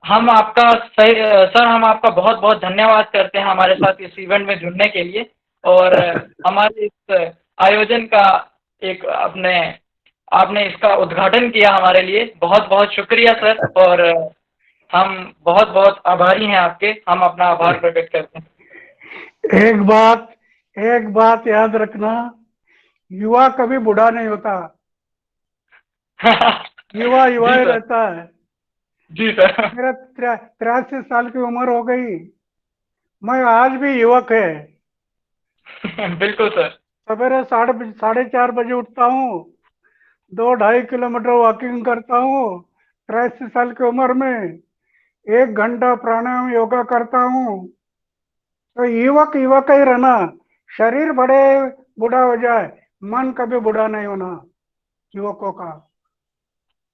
हम आपका सर हम आपका बहुत बहुत धन्यवाद करते हैं हमारे साथ इस इवेंट में जुड़ने के लिए, और हमारे इस आयोजन का एक आपने इसका उद्घाटन किया हमारे लिए। बहुत बहुत शुक्रिया सर, और हम बहुत बहुत आभारी हैं आपके। हम अपना आभार प्रकट करते हैं। एक बात याद रखना, युवा कभी बूढ़ा नहीं होता, युवा युवा ही रहता है। जी सर। मेरा 83 साल की उम्र हो गई, मैं आज भी युवक है। बिल्कुल सर। सवेरे 4:30 बजे उठता हूँ, 2-2.5 किलोमीटर वॉकिंग करता हूँ 83 साल की उम्र में, 1 घंटा प्राणायाम योगा करता हूँ। तो युवक युवक ही रहना, शरीर बड़े बूढ़ा हो जाए, मन कभी बूढ़ा नहीं होना युवकों का।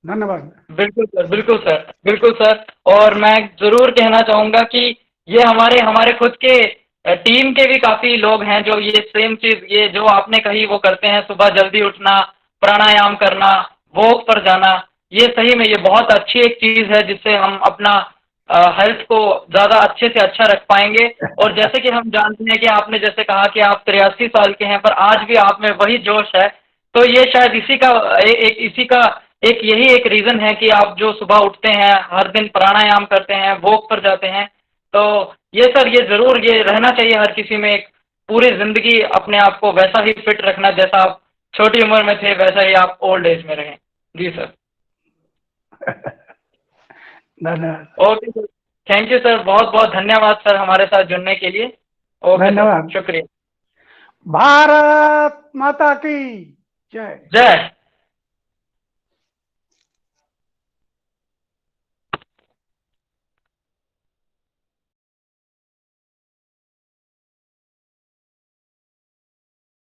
धन्यवाद। बिल्कुल सर, बिल्कुल सर, बिल्कुल सर। और मैं जरूर कहना चाहूंगा कि ये हमारे खुद के टीम के भी काफी लोग हैं जो ये सेम चीज, ये जो आपने कही वो करते हैं। सुबह जल्दी उठना, प्राणायाम करना, वॉक पर जाना, ये सही में ये बहुत अच्छी एक चीज है जिससे हम अपना हेल्थ को ज्यादा अच्छे से अच्छा रख पाएंगे। और जैसे कि हम जानते हैं कि आपने जैसे कहा कि आप 83 साल के हैं, पर आज भी आप में वही जोश है। तो ये शायद इसी का एक यही एक रीजन है कि आप जो सुबह उठते हैं, हर दिन प्राणायाम करते हैं, वॉक पर जाते हैं। तो ये सर, ये जरूर ये रहना चाहिए हर किसी में, एक पूरी जिंदगी अपने आप को वैसा ही फिट रखना जैसा आप छोटी उम्र में थे, वैसा ही आप ओल्ड एज में रहें। जी सर। धन्यवाद। Okay sir, thank you sir, बहुत बहुत धन्यवाद सर हमारे साथ जुड़ने के लिए। ओके धन्यवाद। शुक्रिया। भारत माता की जय। जय।